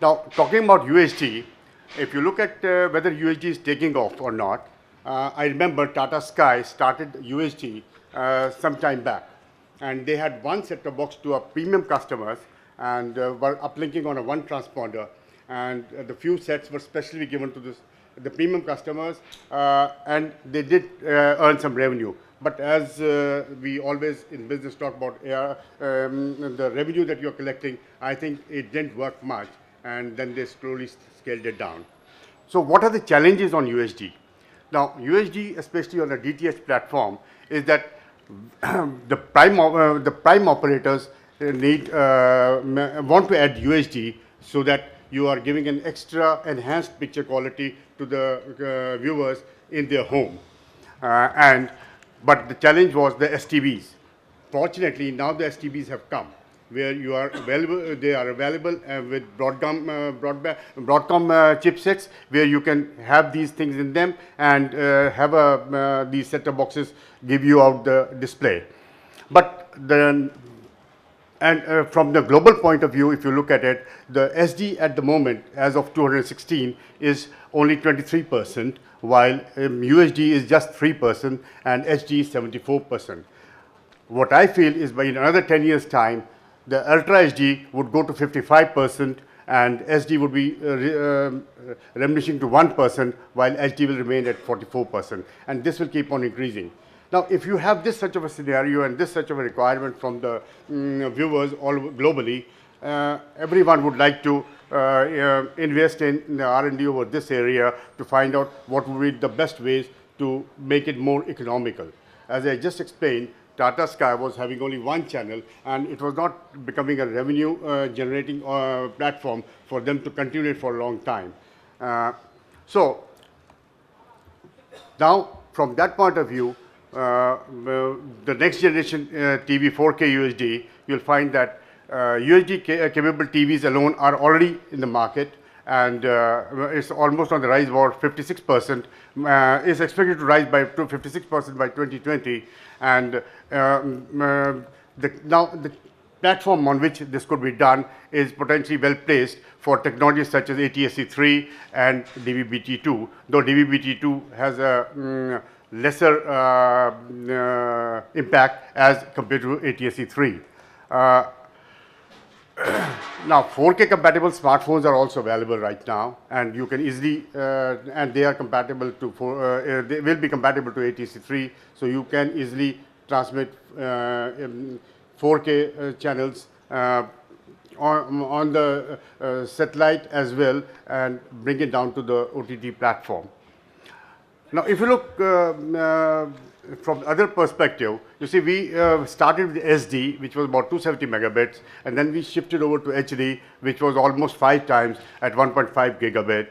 [SPEAKER 5] Now, talking about USG, if you look at whether USG is taking off or not, I remember Tata Sky started USG some time back, and they had one set-top box to our premium customers and were uplinking on a one transponder. And the few sets were specially given to the premium customers, and they did earn some revenue. But as we always in business talk about the revenue that you're collecting, I think it didn't work much, and then they slowly scaled it down. So what are the challenges on USG? Now, USG, especially on the DTH platform, is that the prime operators want to add USG so that you are giving an extra enhanced picture quality to the viewers in their home. But the challenge was the STBs. Fortunately, now the STBs have come, where you are available. They are available with Broadcom chipsets, where you can have these things in them and have these set-top boxes give you out the display. But then. And from the global point of view, if you look at it, the SD at the moment, as of 2016, is only 23%, while USG is just 3% and HD is 74%. What I feel is by in another 10 years' time, the Ultra HD would go to 55% and SD would be diminishing to 1%, while HD will remain at 44%. And this will keep on increasing. Now, if you have this such of a scenario and this such of a requirement from the viewers all globally, everyone would like to invest in the R&D over this area to find out what would be the best ways to make it more economical. As I just explained, Tata Sky was having only one channel, and it was not becoming a revenue generating platform for them to continue it for a long time. So Now, from that point of view, the next generation TV 4K UHD, you'll find that UHD capable TVs alone are already in the market, and it's almost on the rise, about 56%. Is expected to rise by 56% by 2020, and now the platform on which this could be done is potentially well placed for technologies such as ATSC3 and DVB-T2, though DVB-T2 has a lesser impact as compared to ATSC3. Now, 4K compatible smartphones are also available right now, and you can easily, and they are compatible to, they will be compatible to ATSC3, so you can easily transmit 4K channels on the satellite as well, and bring it down to the OTT platform. Now, if you look from other perspective, you see we started with SD, which was about 270 megabits, and then we shifted over to HD, which was almost 5 times at 1.5 gigabit.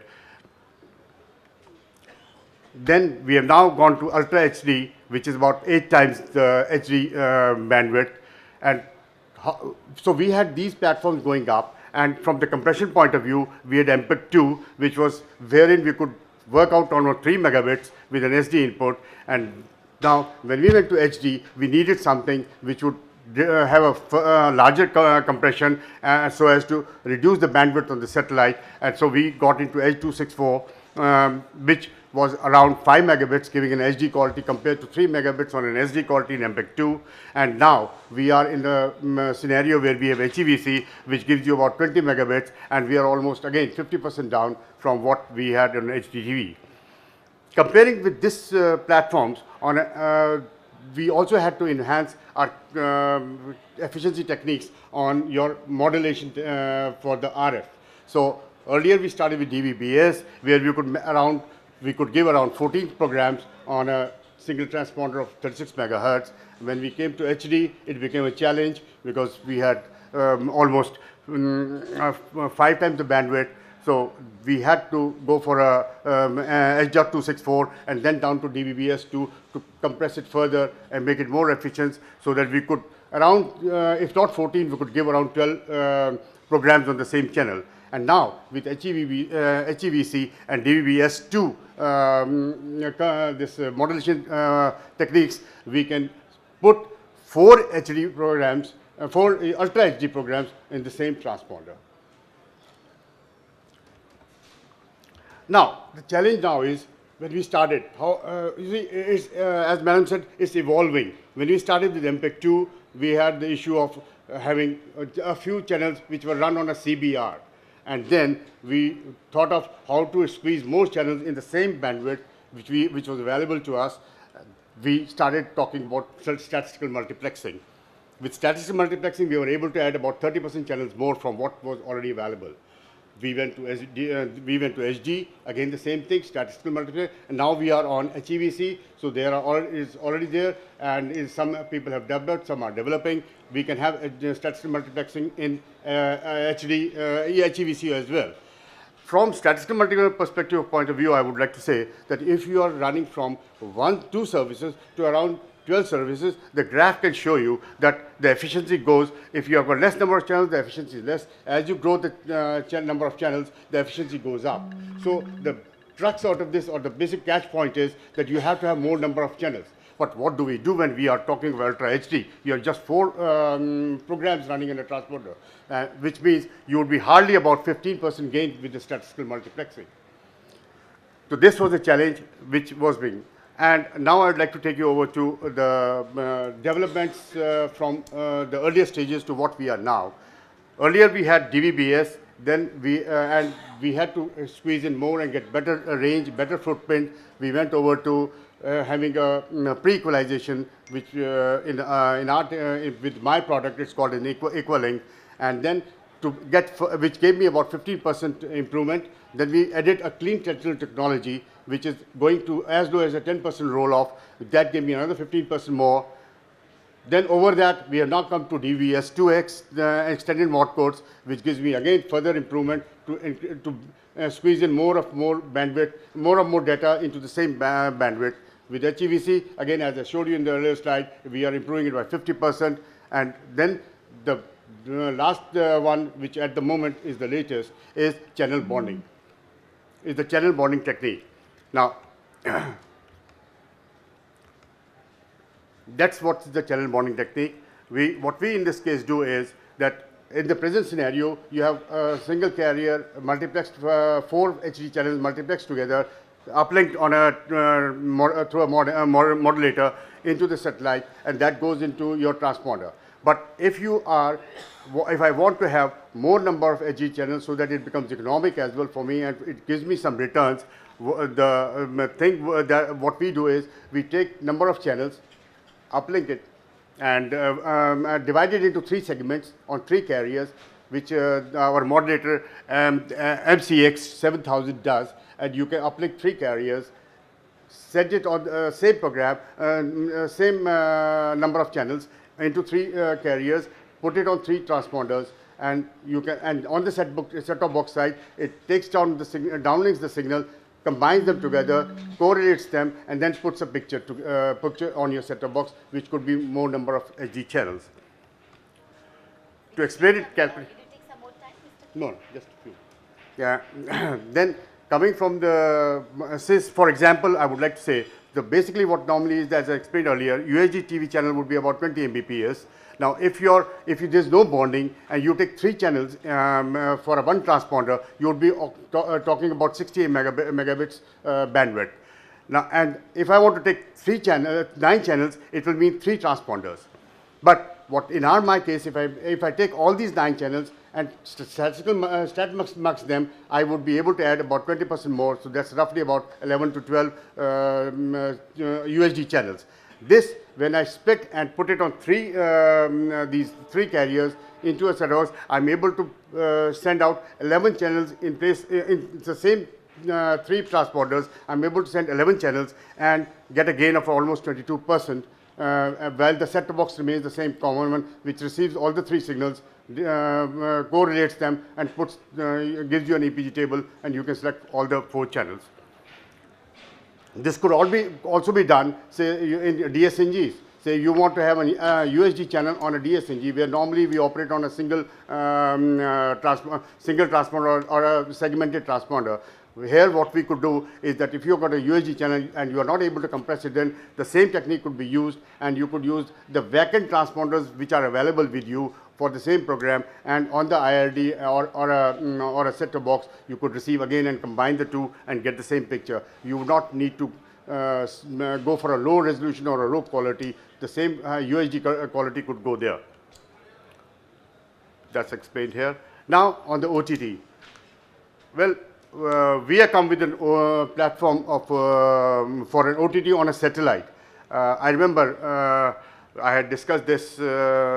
[SPEAKER 5] Then we have now gone to Ultra HD, which is about 8 times the HD bandwidth. And so we had these platforms going up, and from the compression point of view, we had MPEG-2, which was wherein we could work out on 3 megabits with an SD input. And now, when we went to HD, we needed something which would have a larger compression so as to reduce the bandwidth on the satellite. And so we got into H.264, which was around 5 megabits, giving an HD quality compared to 3 megabits on an SD quality in MPEG-2. And now we are in the scenario where we have HEVC, which gives you about 20 megabits, and we are almost again 50% down from what we had on HDTV. Comparing with this platforms, we also had to enhance our efficiency techniques on your modulation for the RF. So earlier we started with DVB-S, where we could give around 14 programs on a single transponder of 36 megahertz. When we came to HD, it became a challenge because we had almost 5 times the bandwidth. So we had to go for a H.264 and then down to DVB-S2 to compress it further and make it more efficient, so that we could around, if not 14, we could give around 12 programs on the same channel. And now with HEVC and DVB-S2, this modulation techniques, we can put 4 HD programs, 4 Ultra HD programs in the same transponder. Now, the challenge now is, when we started, how, you see, as Madam said, it's evolving. When we started with MPEG-2, we had the issue of having a few channels which were run on a CBR. And then we thought of how to squeeze more channels in the same bandwidth which was available to us. We started talking about statistical multiplexing. With statistical multiplexing, we were able to add about 30% channels more from what was already available. We went to HD, again the same thing, statistical multiplexing, and now we are on HEVC, so there is already there, and some people have developed, some are developing. We can have statistical multiplexing in HEVC as well. From statistical multiplexing perspective point of view, I would like to say that if you are running from 2 services to around 12 services, the graph can show you that the efficiency goes, if you have a less number of channels, the efficiency is less. As you grow the number of channels, the efficiency goes up. So the crux out of this, or the basic catch point, is that you have to have more number of channels. But what do we do when we are talking about Ultra HD? You have just 4 programs running in a transponder, which means you would be hardly about 15% gain with the statistical multiplexing. So this was a challenge which was being. And now I would like to take you over to the developments from the earlier stages to what we are now. Earlier we had DVB-S, then we had to squeeze in more and get better range, better footprint. We went over to having a pre-equalization, which with my product it's called an Equalink, and then to get, which gave me about 15% improvement. Then we added a clean technology, which is going to as low as a 10% roll-off. That gave me another 15% more. Then over that, we have now come to DVS2X, extended mod codes, which gives me again further improvement to squeeze in more bandwidth, more and more data into the same bandwidth. With HEVC, again, as I showed you in the earlier slide, we are improving it by 50%. And then the last one, which at the moment is the latest, is channel bonding. Is the channel bonding technique. Now, that's what the channel bonding technique. What we in this case do is that in the present scenario, you have a single carrier multiplexed, 4 HD channels multiplexed together, uplinked on through a modulator into the satellite, and that goes into your transponder. But if I want to have more number of HD channels so that it becomes economic as well for me and it gives me some returns, what we do is we take number of channels, uplink it, and divide it into 3 segments on 3 carriers, which our modulator MCX 7000 does, and you can uplink 3 carriers, set it on the same program, same number of channels into 3 carriers, put it on 3 transponders, and you can, and on the set-top box side, it takes down the signal, downlinks the signal, combines them together, correlates them, and then puts a picture on your set-top box, which could be more number of HD channels. To explain it carefully.
[SPEAKER 1] Did it take some more time, Mr.
[SPEAKER 5] No, just a few. Yeah. Then coming from the, for example, I would like to say, basically what normally is, as I explained earlier, UHD TV channel would be about 20 Mbps. Now, if there's no bonding and you take 3 channels for a 1 transponder, you would be talking about 68 megabits bandwidth. Now, and if I want to take 9 channels, it will mean 3 transponders. But what in my case, if I take all these 9 channels and stat-max them, I would be able to add about 20% more. So that's roughly about 11 to 12 UHD channels. This, when I split and put it on these 3 carriers into a set of, I'm able to send out 11 channels in place in the same 3 transponders. I'm able to send 11 channels and get a gain of almost 22%. While the set-top box remains the same common one, which receives all the 3 signals, correlates them, and gives you an EPG table, and you can select all the 4 channels. This could also be done, say, in DSNGs. Say you want to have a UHD channel on a DSNG, where normally we operate on a single transponder or a segmented transponder. Here what we could do is that if you've got a UHD channel and you are not able to compress it, then the same technique could be used, and you could use the vacant transponders which are available with you for the same program, and on the IRD or a set-top box, you could receive again and combine the 2 and get the same picture. You would not need to go for a low resolution or a low quality. The same UHD quality could go there. That's explained here. Now on the OTT. Well, we have come with a platform for an OTT on a satellite. I remember I had discussed this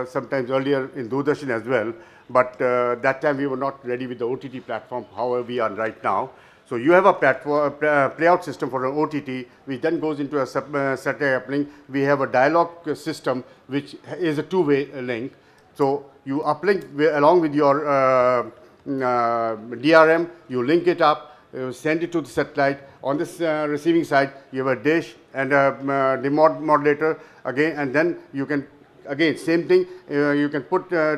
[SPEAKER 5] sometimes earlier in Doordarshan as well, but that time we were not ready with the OTT platform, however we are right now. So you have a platform, playout system for an OTT, which then goes into a satellite uplink. We have a dialogue system, which is a 2-way link. So you uplink along with your DRM, you link it up, send it to the satellite. On this receiving side, you have a dish and a demodulator again, and then you can, again, same thing, you can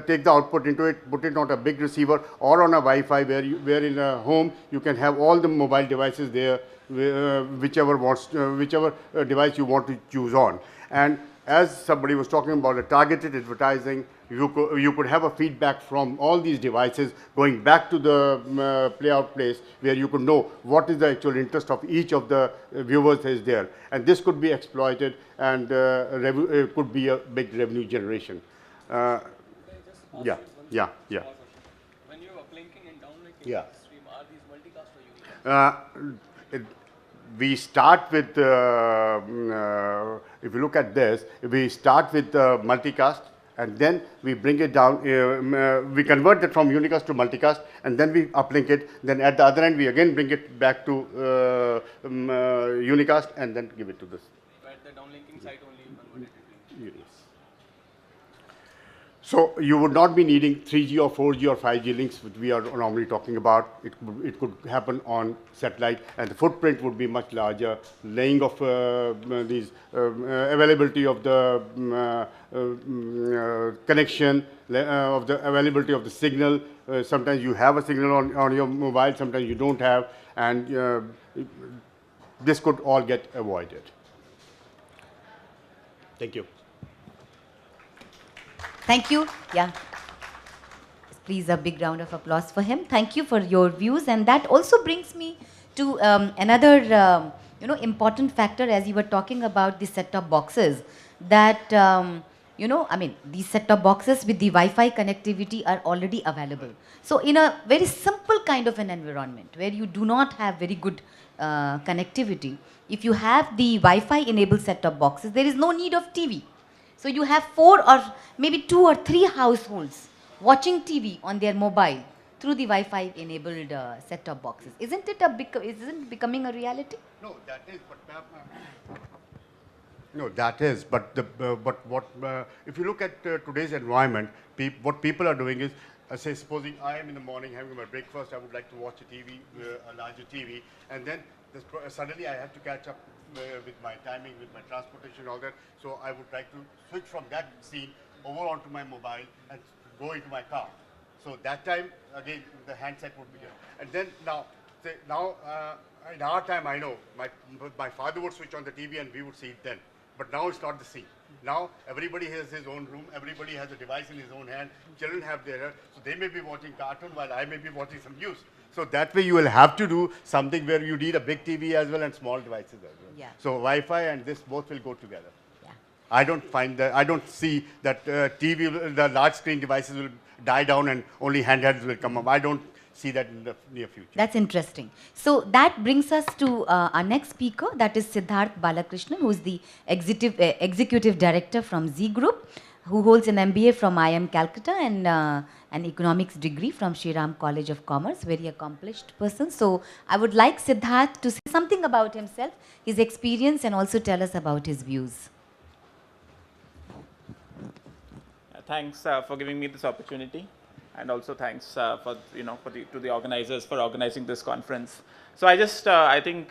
[SPEAKER 5] take the output into it, put it on a big receiver or on a Wi-Fi, where in a home you can have all the mobile devices there, whichever device you want to choose on. And as somebody was talking about the targeted advertising, you could have a feedback from all these devices going back to the playout place, where you could know what is the actual interest of each of the viewers is there. And this could be exploited, and it could be a big revenue generation. Yeah.
[SPEAKER 4] When you're uplinking and downlinking the stream, are these multicast or unicast?
[SPEAKER 5] We start with, if you look at this, we start with multicast, and then we bring it down, we convert it from unicast to multicast, and then we uplink it. Then at the other end, we again bring it back to unicast, and then give it to this.
[SPEAKER 4] At the downlinking side only you convert it to
[SPEAKER 5] Yes. So you would not be needing 3G or 4G or 5G links, which we are normally talking about. It could happen on satellite, and the footprint would be much larger. Laying of these availability of the connection, of the availability of the signal. Sometimes you have a signal on your mobile, sometimes you don't have, and this could all get avoided. Thank you.
[SPEAKER 1] Thank you. Yeah. Please, a big round of applause for him. Thank you for your views. And that also brings me to another important factor as you were talking about the set-top boxes. That, these set-top boxes with the Wi-Fi connectivity are already available. So in a very simple kind of an environment where you do not have very good connectivity, if you have the Wi-Fi enabled set-top boxes, there is no need of TV. So you have 4 or maybe 2 or 3 households watching TV on their mobile through the Wi-Fi enabled set-top boxes. Isn't it becoming a reality?
[SPEAKER 5] No, that is. No, that is. But what if you look at today's environment, what people are doing is, say, supposing I am in the morning having my breakfast, I would like to watch a TV, a larger TV, and then suddenly I have to catch up with my timing, with my transportation, all that. So I would like to switch from that scene over onto my mobile and go into my car. So that time, again, the handset would be here. And then now, in our time, I know my father would switch on the TV and we would see it then. But now it's not the same. Now everybody has his own room, everybody has a device in his own hand, children have their, so they may be watching cartoon while I may be watching some news. So that way you will have to do something where you need a big TV as well and small devices as well.
[SPEAKER 1] Yeah.
[SPEAKER 5] So Wi-Fi and this both will go together.
[SPEAKER 1] Yeah.
[SPEAKER 5] I don't see that TV, the large screen devices will die down and only handhelds will come up. I don't see that in the near future.
[SPEAKER 1] That's interesting. So that brings us to our next speaker, that is Siddharth Balakrishnan, who is the executive director from Z Group, who holds an MBA from IIM Calcutta and an economics degree from Shri Ram College of Commerce, very accomplished person. So I would like Siddharth to say something about himself, his experience, and also tell us about his views.
[SPEAKER 6] Thanks for giving me this opportunity, and also thanks to the organizers for organizing this conference. So I think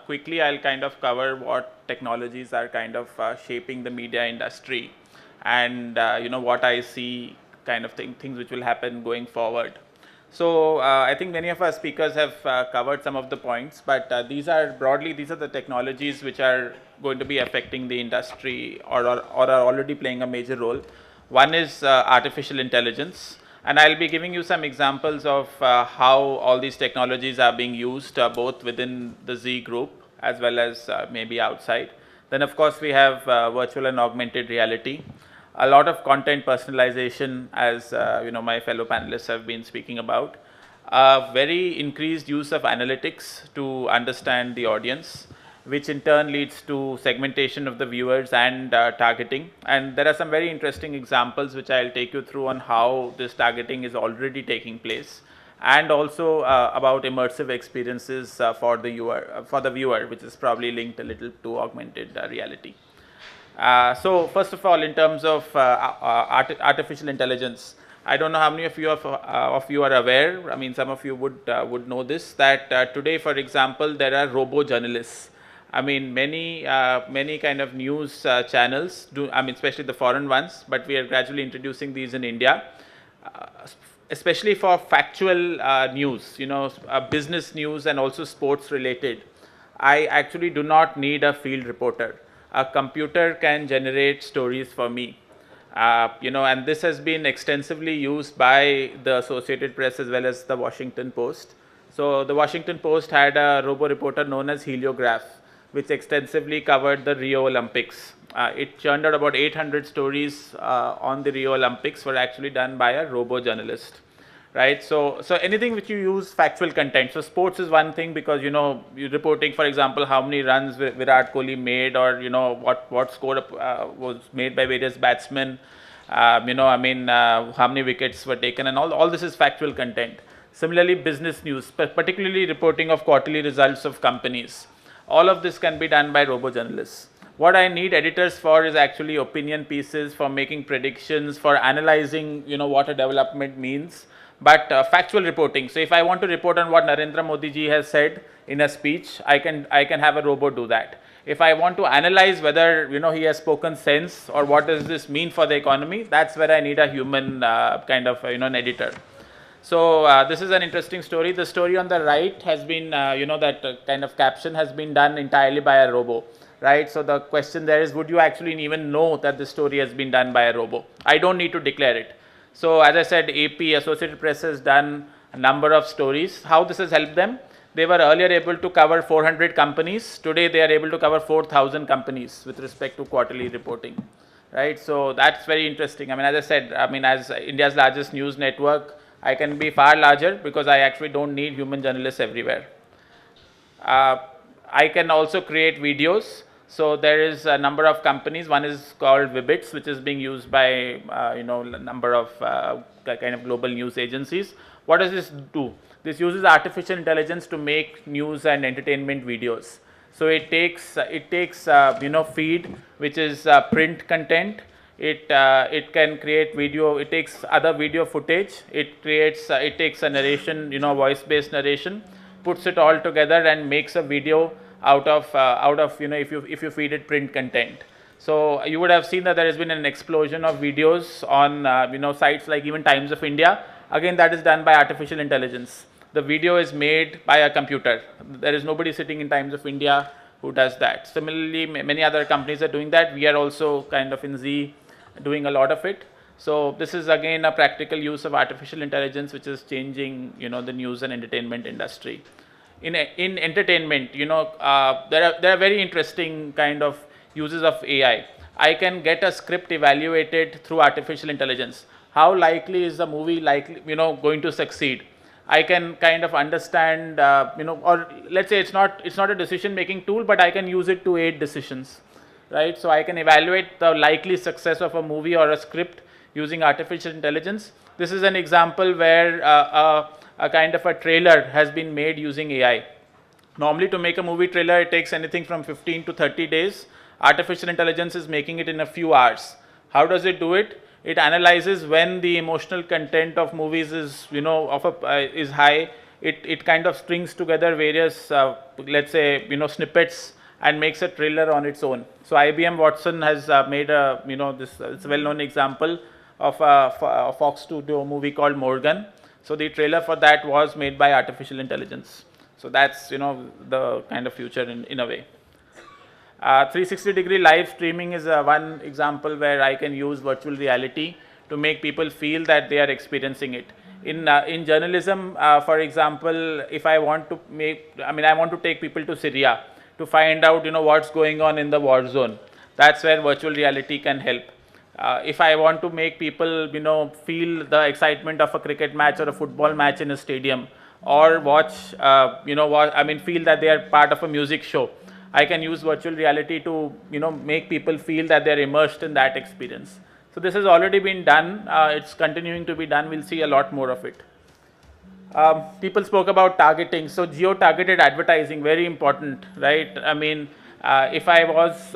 [SPEAKER 6] quickly I'll kind of cover what technologies are kind of shaping the media industry, and what I see kind of things which will happen going forward. So I think many of our speakers have covered some of the points, but these are the technologies which are going to be affecting the industry or are already playing a major role. One is artificial intelligence, and I'll be giving you some examples of how all these technologies are being used both within the Z group as well as maybe outside. Then of course we have virtual and augmented reality. A lot of content personalization, as my fellow panelists have been speaking about. Very increased use of analytics to understand the audience, which in turn leads to segmentation of the viewers and targeting. And there are some very interesting examples which I'll take you through on how this targeting is already taking place, and also about immersive experiences for the viewer, which is probably linked a little to augmented reality. So first of all, in terms of artificial intelligence, I don't know how many of you are aware. I mean, some of you would know this, that today, for example, there are robo-journalists. I mean, many kind of news channels do, I mean, especially the foreign ones, but we are gradually introducing these in India, especially for factual news, business news and also sports related. I actually do not need a field reporter. A computer can generate stories for me. And this has been extensively used by the Associated Press as well as the Washington Post. So the Washington Post had a robo-reporter known as Heliograph, which extensively covered the Rio Olympics. It churned out about 800 stories on the Rio Olympics were actually done by a robo-journalist, right? So anything which you use factual content. So sports is one thing because, you're reporting, for example, how many runs Virat Kohli made, or, what score was made by various batsmen, how many wickets were taken, and all this is factual content. Similarly, business news, particularly reporting of quarterly results of companies. All of this can be done by robo-journalists. What I need editors for is actually opinion pieces, for making predictions, for analyzing, what a development means, but factual reporting. So if I want to report on what Narendra Modi ji has said in a speech, I can have a robot do that. If I want to analyze whether, he has spoken sense or what does this mean for the economy, that's where I need a human kind of, an editor. So this is an interesting story. The story on the right has been, that kind of caption has been done entirely by a robo, right? So the question there is, would you actually even know that the story has been done by a robo? I don't need to declare it. So as I said, AP, Associated Press has done a number of stories. How this has helped them? They were earlier able to cover 400 companies. Today they are able to cover 4,000 companies with respect to quarterly reporting, right? So that's very interesting. I mean, as I said, as India's largest news network, I can be far larger because I actually don't need human journalists everywhere. I can also create videos. So there is a number of companies. One is called Vibits, which is being used by a number of kind of global news agencies. What does this do? This uses artificial intelligence to make news and entertainment videos. So it takes feed, which is print content. It can create video. It takes other video footage. It takes a narration, voice-based narration, puts it all together and makes a video out of if you feed it print content. So you would have seen that there has been an explosion of videos on sites like even Times of India. Again, that is done by artificial intelligence. The video is made by a computer. There is nobody sitting in Times of India who does that. Similarly, many other companies are doing that. We are also kind of in Z doing a lot of it. So this is again a practical use of artificial intelligence, which is changing the news and entertainment industry. In entertainment, there are very interesting kind of uses of AI. I can get a script evaluated through artificial intelligence. How likely is the movie going to succeed? I can kind of understand, or let's say it's not a decision-making tool, but I can use it to aid decisions, right? So I can evaluate the likely success of a movie or a script using artificial intelligence. This is an example where a kind of a trailer has been made using AI. Normally, to make a movie trailer, it takes anything from 15 to 30 days. Artificial intelligence is making it in a few hours. How does it do it? It analyzes when the emotional content of movies is, is high. It kind of strings together various, let's say, snippets and makes a trailer on its own. So IBM Watson has made a, it's a well-known example of a Fox Studio movie called Morgan. So the trailer for that was made by artificial intelligence. So that's, the kind of future in a way. 360-degree live streaming is one example where I can use virtual reality to make people feel that they are experiencing it. In journalism, for example, if I want to I want to take people to Syria to find out, what's going on in the war zone. That's where virtual reality can help. If I want to make people, feel the excitement of a cricket match or a football match in a stadium, or watch, feel that they are part of a music show, I can use virtual reality to, make people feel that they're immersed in that experience. So this has already been done. It's continuing to be done. We'll see a lot more of it. People spoke about targeting. So Geo Targeted Advertising, very important, right? If I was,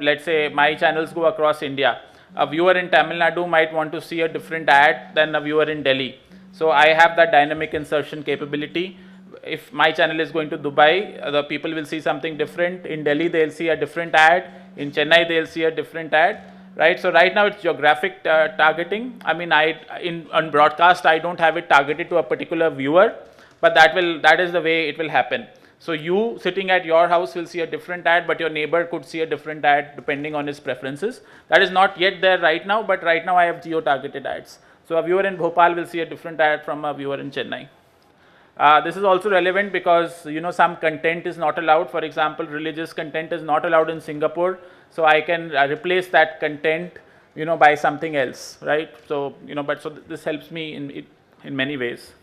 [SPEAKER 6] let's say my channels go across India, a viewer in Tamil Nadu might want to see a different ad than a viewer in Delhi. So I have that dynamic insertion capability. If my channel is going to Dubai, the people will see something different. In Delhi, they'll see a different ad. In Chennai, they'll see a different ad, right? So right now it's geographic targeting. On broadcast, I don't have it targeted to a particular viewer, but that is the way it will happen. So you sitting at your house will see a different ad, but your neighbor could see a different ad depending on his preferences. That is not yet there right now, but right now I have geo-targeted ads. So a viewer in Bhopal will see a different ad from a viewer in Chennai. This is also relevant because, some content is not allowed. For example, religious content is not allowed in Singapore. So I can replace that content, by something else, right? So, so this helps me in many ways.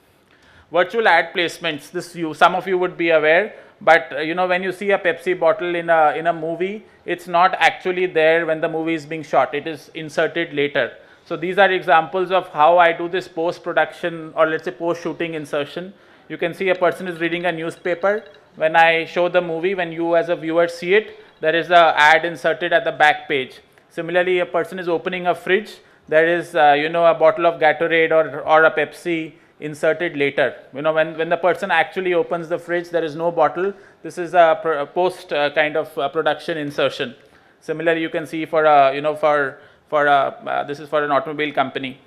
[SPEAKER 6] Virtual ad placements, some of you would be aware, but when you see a Pepsi bottle in a movie, it's not actually there when the movie is being shot. It is inserted later. So these are examples of how I do this post-production, or let's say post-shooting insertion. You can see a person is reading a newspaper. When I show the movie, when you as a viewer see it, there is a ad inserted at the back page. Similarly, a person is opening a fridge, there is you know, a bottle of Gatorade or a Pepsi inserted later. You know, when the person actually opens the fridge, there is no bottle. This is a post kind of production insertion. Similarly, you can see for a, you know, this is for an automobile company.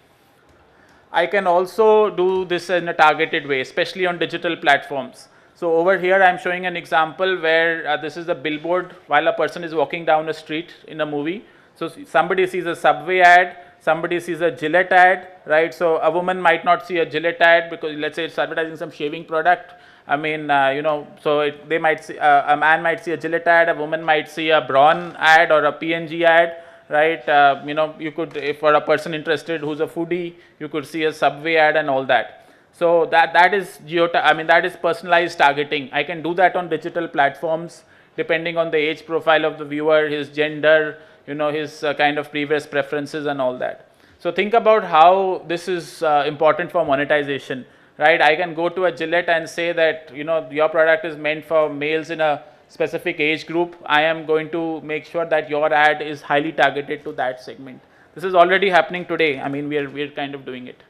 [SPEAKER 6] I can also do this in a targeted way, especially on digital platforms. So over here, I'm showing an example where this is a billboard while a person is walking down a street in a movie. So somebody sees a Subway ad, somebody sees a Gillette ad, right? So a woman might not see a Gillette ad because, let's say, it's advertising some shaving product. I mean, you know, so they might see, a man might see a Gillette ad, a woman might see a Braun ad or a P&G ad, right? You know, you could, if for a person interested who's a foodie, you could see a Subway ad and all that. So that is that is personalized targeting. I can do that on digital platforms depending on the age profile of the viewer, his gender, you know, his kind of previous preferences and all that. So think about how this is important for monetization, right? I can go to a Gillette and say that, you know, your product is meant for males in a specific age group. I am going to make sure that your ad is highly targeted to that segment. This is already happening today. I mean, we're kind of doing it.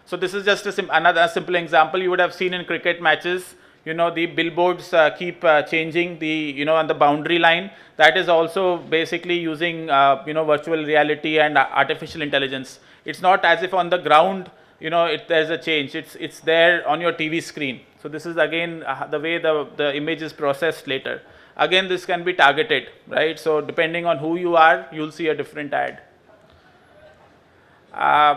[SPEAKER 6] So this is just another simple example. You would have seen in cricket matches, you know, the billboards keep changing the, you know, on the boundary line. That is also basically using, you know, virtual reality and artificial intelligence. It's not as if on the ground, you know, there's a change. It's there on your TV screen. So this is again the way the image is processed later. Again, this can be targeted, right? So depending on who you are, you'll see a different ad.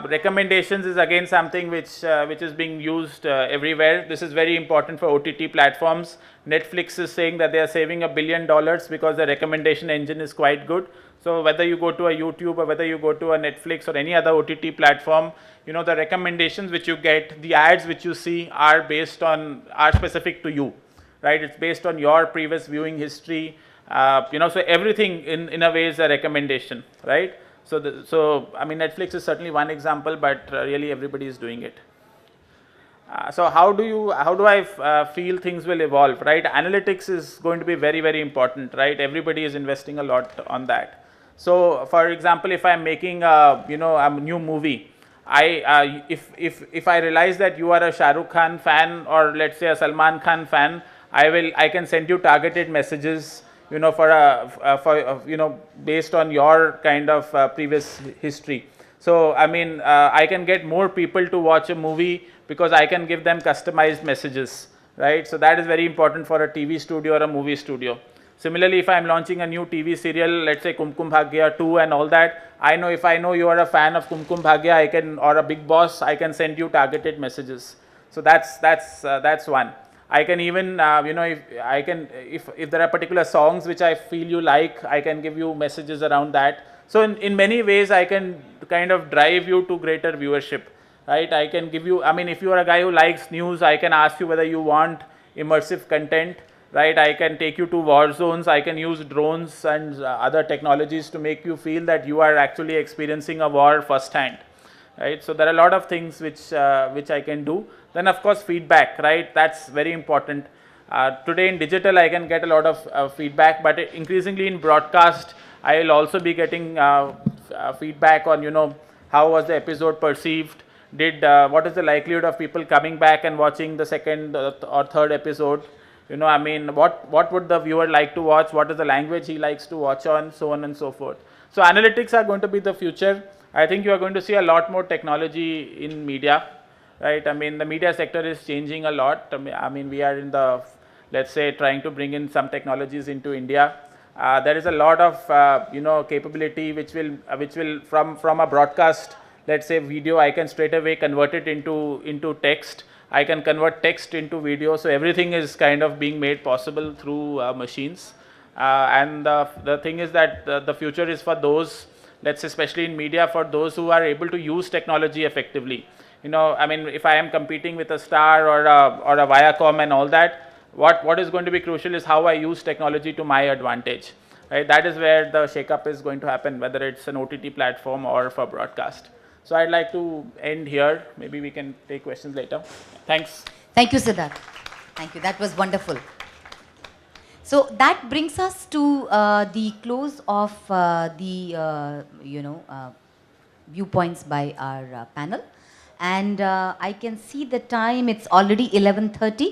[SPEAKER 6] Recommendations is again something which is being used everywhere. This is very important for OTT platforms. Netflix is saying that they are saving $1 billion because the recommendation engine is quite good. So whether you go to a YouTube or whether you go to a Netflix or any other OTT platform, you know, the recommendations which you get, the ads which you see are specific to you, right? It's based on your previous viewing history. You know, so everything in a way is a recommendation, right? So I mean, Netflix is certainly one example, but really everybody is doing it. So how do I feel things will evolve, right? Analytics is going to be very, very important, right? Everybody is investing a lot on that. So for example, if I'm making a new movie, if I realize that you are a Shah Rukh Khan fan or let's say a Salman Khan fan, I can send you targeted messages, you know, you know, based on your kind of previous history. So I mean, I can get more people to watch a movie because I can give them customized messages, right? So that is very important for a TV studio or a movie studio. Similarly, if I'm launching a new TV serial, let's say Kumkum Bhagya 2 and all that, if I know you are a fan of Kumkum Bhagya, or a Big Boss, I can send you targeted messages. So that's one. I can even, you know, if there are particular songs which I feel you like, I can give you messages around that. So in many ways, I can kind of drive you to greater viewership, right? I can give you, I mean, if you are a guy who likes news, I can ask you whether you want immersive content, right? I can take you to war zones. I can use drones and other technologies to make you feel that you are actually experiencing a war firsthand, right? So there are a lot of things which I can do. Then of course feedback, right? That's very important. Today in digital, I can get a lot of feedback, but increasingly in broadcast, I will also be getting feedback on, you know, how was the episode perceived? What is the likelihood of people coming back and watching the second or third episode? You know, I mean, what would the viewer like to watch? What is the language he likes to watch on? So on and so forth. So analytics are going to be the future. I think you are going to see a lot more technology in media, right? I mean, the media sector is changing a lot. I mean, we are in the, let's say, trying to bring in some technologies into India. There is a lot of, you know, capability which will from a broadcast, let's say video, I can straight away convert it into text. I can convert text into video. So everything is kind of being made possible through machines. And the thing is that the future is for those, let's say, especially in media, for those who are able to use technology effectively. You know, I mean, if I am competing with a Star or a Viacom and all that, what is going to be crucial is how I use technology to my advantage, right? That is where the shake-up is going to happen, whether it's an OTT platform or for broadcast. So I'd like to end here. Maybe we can take questions later. Thanks.
[SPEAKER 1] Thank you, Siddharth. Thank you. That was wonderful. So that brings us to the close of viewpoints by our panel. And I can see the time, it's already 11:30.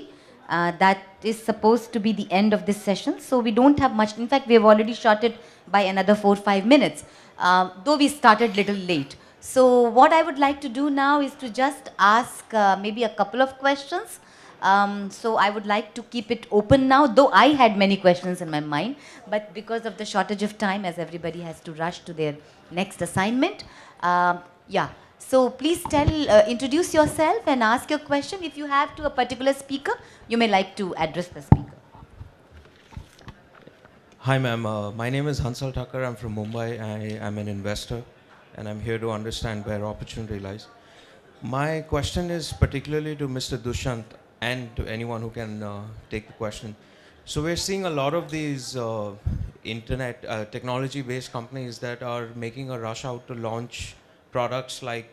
[SPEAKER 1] That is supposed to be the end of this session. So we don't have much. In fact, we have already shot it by another 4-5 minutes, though we started little late. So what I would like to do now is to just ask maybe a couple of questions. So I would like to keep it open now, though I had many questions in my mind, but because of the shortage of time, as everybody has to rush to their next assignment, yeah. So please introduce yourself and ask your question. If you have to a particular speaker, you may like to address the speaker.
[SPEAKER 7] Hi ma'am, my name is Hansal Thakkar. I'm from Mumbai. I am an investor and I'm here to understand where opportunity lies. My question is particularly to Mr. Dushyant and to anyone who can take the question. So we're seeing a lot of these internet technology-based companies that are making a rush out to launch products like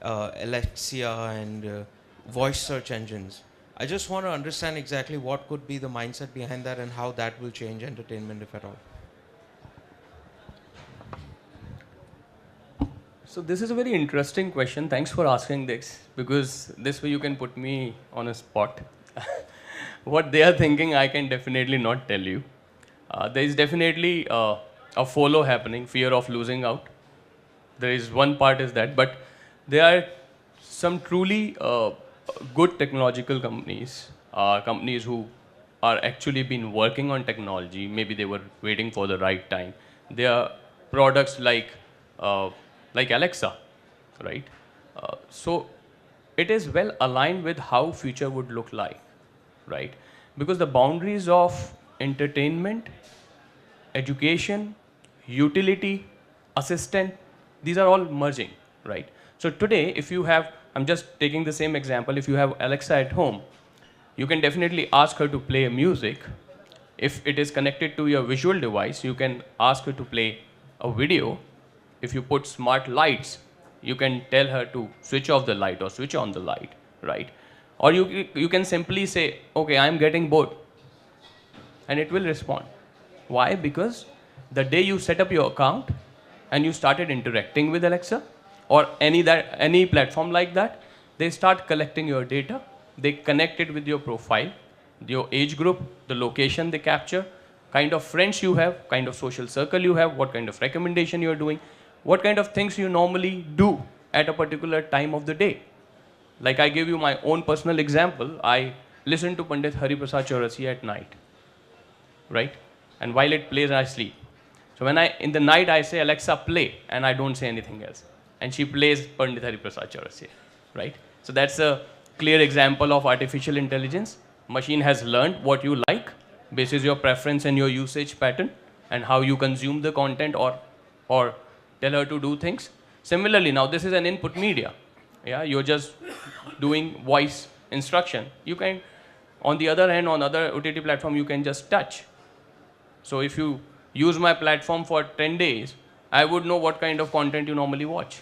[SPEAKER 7] Alexia and voice search engines. I just want to understand exactly what could be the mindset behind that and how that will change entertainment, if at all.
[SPEAKER 4] So this is a very interesting question. Thanks for asking this, because this way you can put me on a spot. What they are thinking, I can definitely not tell you. There is definitely a FOLO happening, fear of losing out. There is one part is that, but there are some truly good technological companies, companies who are actually been working on technology. Maybe they were waiting for the right time. There are products like Alexa, right? So it is well aligned with how future would look like, right? Because the boundaries of entertainment, education, utility, assistant, these are all merging, right? So today, if you have, I'm just taking the same example, if you have Alexa at home, you can definitely ask her to play music. If it is connected to your visual device, you can ask her to play a video. If you put smart lights, you can tell her to switch off the light or switch on the light, right? Or you can simply say, okay, I'm getting bored, and it will respond. Why? Because the day you set up your account and you started interacting with Alexa or any platform like that, they start collecting your data. They connect it with your profile, your age group, the location they capture, kind of friends you have, kind of social circle you have, what kind of recommendation you're doing, what kind of things you normally do at a particular time of the day. Like I give you my own personal example, I listen to Pandit Hari Prasad Chaurasia at night, right? And while it plays, I sleep. So when in the night I say, Alexa, play, and I don't say anything else. And she plays Pandit Hari Prasad Chaurasia, right? So that's a clear example of artificial intelligence. Machine has learned what you like, basis your preference and your usage pattern, and how you consume the content or tell her to do things. Similarly, now this is an input media. Yeah, you're just doing voice instruction. You can, on the other hand, on other OTT platform, you can just touch. So if you use my platform for 10 days, I would know what kind of content you normally watch.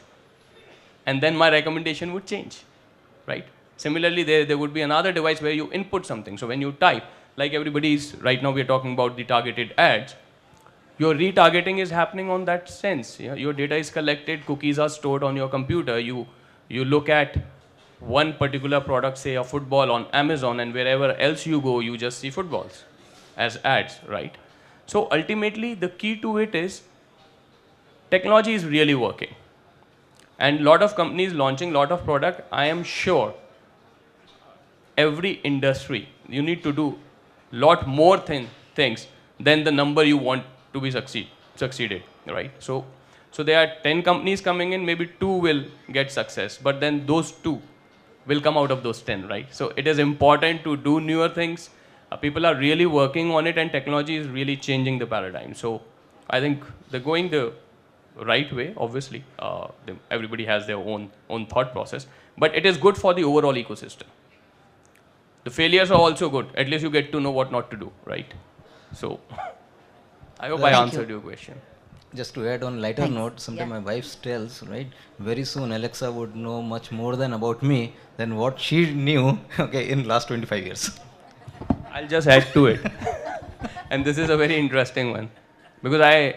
[SPEAKER 4] And then my recommendation would change, right? Similarly, there would be another device where you input something. So when you type, like right now we're talking about the targeted ads, your retargeting is happening on that sense. Yeah? Your data is collected, cookies are stored on your computer. You look at one particular product, say a football on Amazon, and wherever else you go, you just see footballs as ads, right? So ultimately, the key to it is technology is really working. And a lot of companies launching a lot of product, I am sure every industry, you need to do a lot more things than the number you want to be succeeded, right? So there are 10 companies coming in, maybe 2 will get success, but then those 2 will come out of those 10, right? So it is important to do newer things. People are really working on it, and technology is really changing the paradigm. So I think they're going the right way, obviously. Everybody has their own thought process, but it is good for the overall ecosystem. The failures are also good. At least you get to know what not to do, right? So I hope I answered your question.
[SPEAKER 3] Just to add on lighter note, sometimes my wife tells, right, very soon Alexa would know much more about me than what she knew, okay, in last 25 years.
[SPEAKER 4] I'll just add to it. And this is a very interesting one. Because I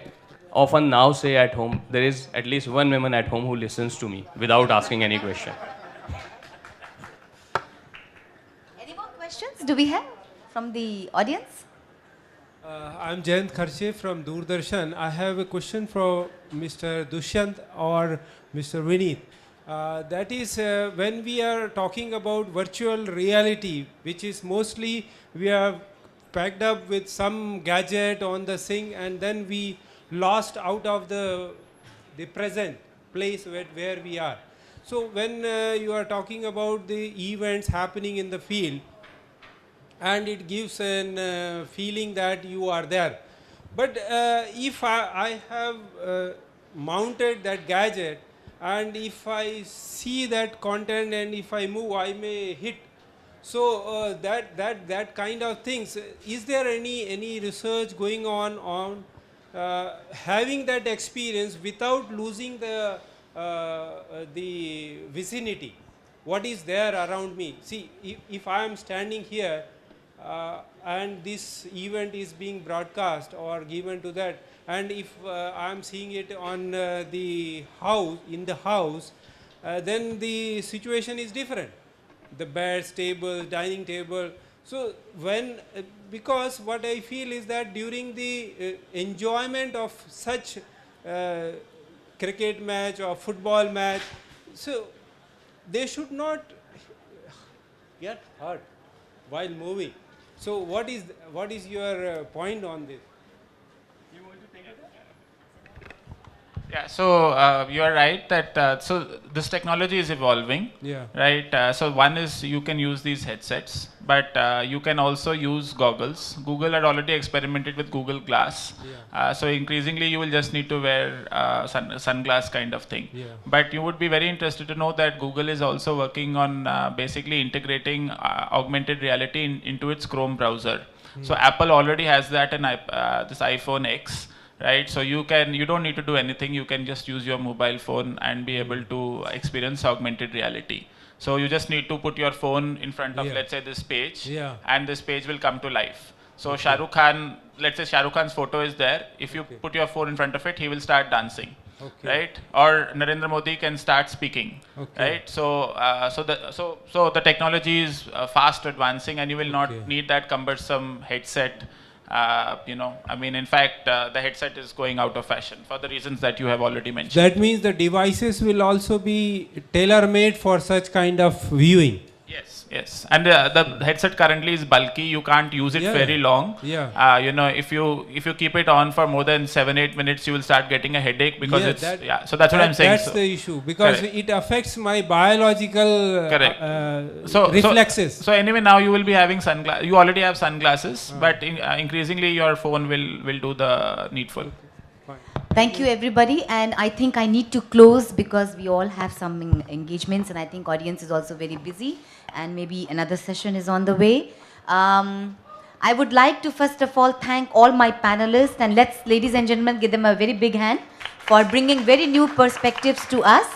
[SPEAKER 4] often now say at home, there is at least one woman at home who listens to me without asking any question.
[SPEAKER 1] Any more questions do we have from the audience?
[SPEAKER 8] I'm Jayant Kharche from Doordarshan. I have a question for Mr. Dushyant or Mr. Vineet. That is, when we are talking about virtual reality, which is mostly we are packed up with some gadget on the thing, and then we lost out of the present place where we are. So when you are talking about the events happening in the field, and it gives a feeling that you are there. But if I have mounted that gadget, and if I see that content and if I move, I may hit. So that kind of things. Is there any research going on having that experience without losing the vicinity? What is there around me? See, if I am standing here and this event is being broadcast or given to that, and if I am seeing it on the house, in the house, then the situation is different. The beds, tables, dining table. So when, because what I feel is that during the enjoyment of such cricket match or football match, so they should not get hurt while moving. So what is your point on this?
[SPEAKER 6] Yeah, so you are right that so this technology is evolving,
[SPEAKER 8] Yeah.
[SPEAKER 6] right? So one is you can use these headsets, but you can also use goggles. Google had already experimented with Google Glass,
[SPEAKER 8] Yeah.
[SPEAKER 6] so increasingly you will just need to wear sunglass kind of thing.
[SPEAKER 8] Yeah.
[SPEAKER 6] But you would be very interested to know that Google is also working on basically integrating augmented reality into its Chrome browser. So Apple already has that in this iPhone X. Right, so you don't need to do anything. You can just use your mobile phone and be able to experience augmented reality. So you just need to put your phone in front of, let's say, this page, and this page will come to life. So Shah Rukh Khan, let's say Shah Rukh Khan's photo is there. If you put your phone in front of it, he will start dancing, right? Or Narendra Modi can start speaking, right? So so the technology is fast advancing, and you will not need that cumbersome headset. I mean, in fact, the headset is going out of fashion for the reasons that you have already mentioned.
[SPEAKER 8] That means the devices will also be tailor-made for such kind of viewing.
[SPEAKER 6] Yes, yes. And the headset currently is bulky. You can't use it very long.
[SPEAKER 8] Yeah.
[SPEAKER 6] If you keep it on for more than 7-8 minutes, you will start getting a headache because So that's what I'm saying.
[SPEAKER 8] That's the issue, because it affects my biological reflexes.
[SPEAKER 6] So anyway, now you will be having sunglasses. You already have sunglasses, but increasingly your phone will do the needful.
[SPEAKER 1] Thank you, everybody. And I think I need to close because we all have some engagements, and I think audience is also very busy, and maybe another session is on the way. I would like to first of all thank all my panelists, and let's, ladies and gentlemen, give them a very big hand for bringing very new perspectives to us.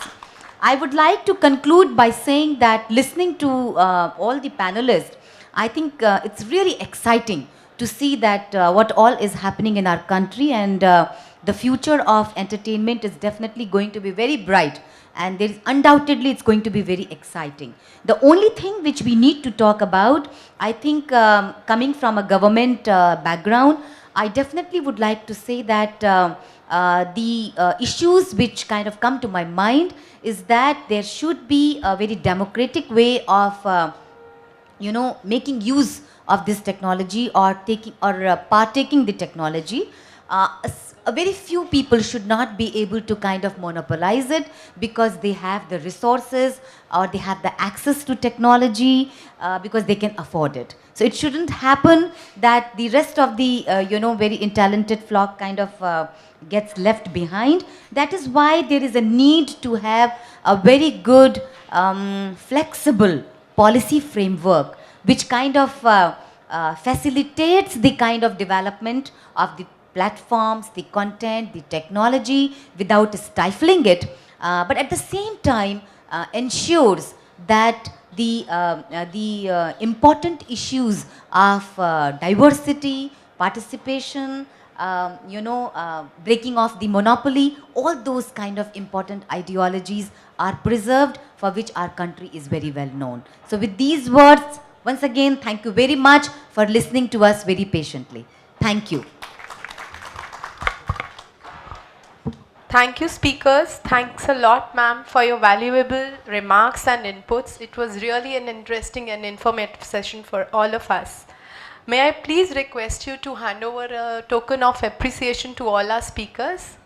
[SPEAKER 1] I would like to conclude by saying that listening to all the panelists, I think it's really exciting to see that what all is happening in our country, and the future of entertainment is definitely going to be very bright, and there is undoubtedly it's going to be very exciting. The only thing which we need to talk about, I think coming from a government background, I definitely would like to say that the issues which kind of come to my mind is that there should be a very democratic way of making use of this technology or partaking the technology. A very few people should not be able to kind of monopolize it because they have the resources or they have the access to technology because they can afford it. So it shouldn't happen that the rest of the very talented flock kind of gets left behind. That is why there is a need to have a very good flexible policy framework which kind of facilitates the kind of development of the platforms, the content, the technology without stifling it, but at the same time ensures that the important issues of diversity, participation, breaking off the monopoly, all those kind of important ideologies are preserved, for which our country is very well known. So with these words, once again, thank you very much for listening to us very patiently. Thank you.
[SPEAKER 9] Thank you, speakers. Thanks a lot, ma'am, for your valuable remarks and inputs. It was really an interesting and informative session for all of us. May I please request you to hand over a token of appreciation to all our speakers?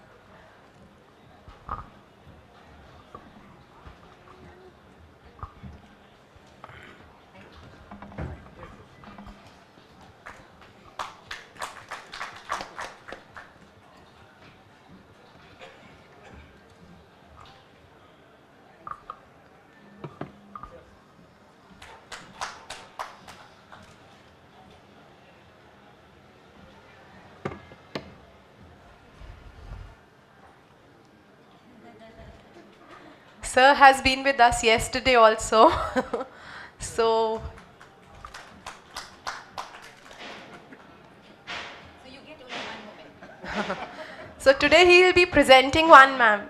[SPEAKER 9] Sir has been with us yesterday also. So you get only one moment. So today he will be presenting one, ma'am.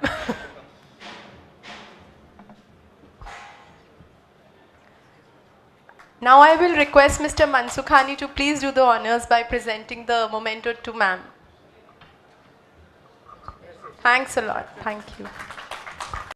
[SPEAKER 9] Now I will request Mr. Mansukhani to please do the honors by presenting the memento to ma'am. Thanks a lot. Thank you.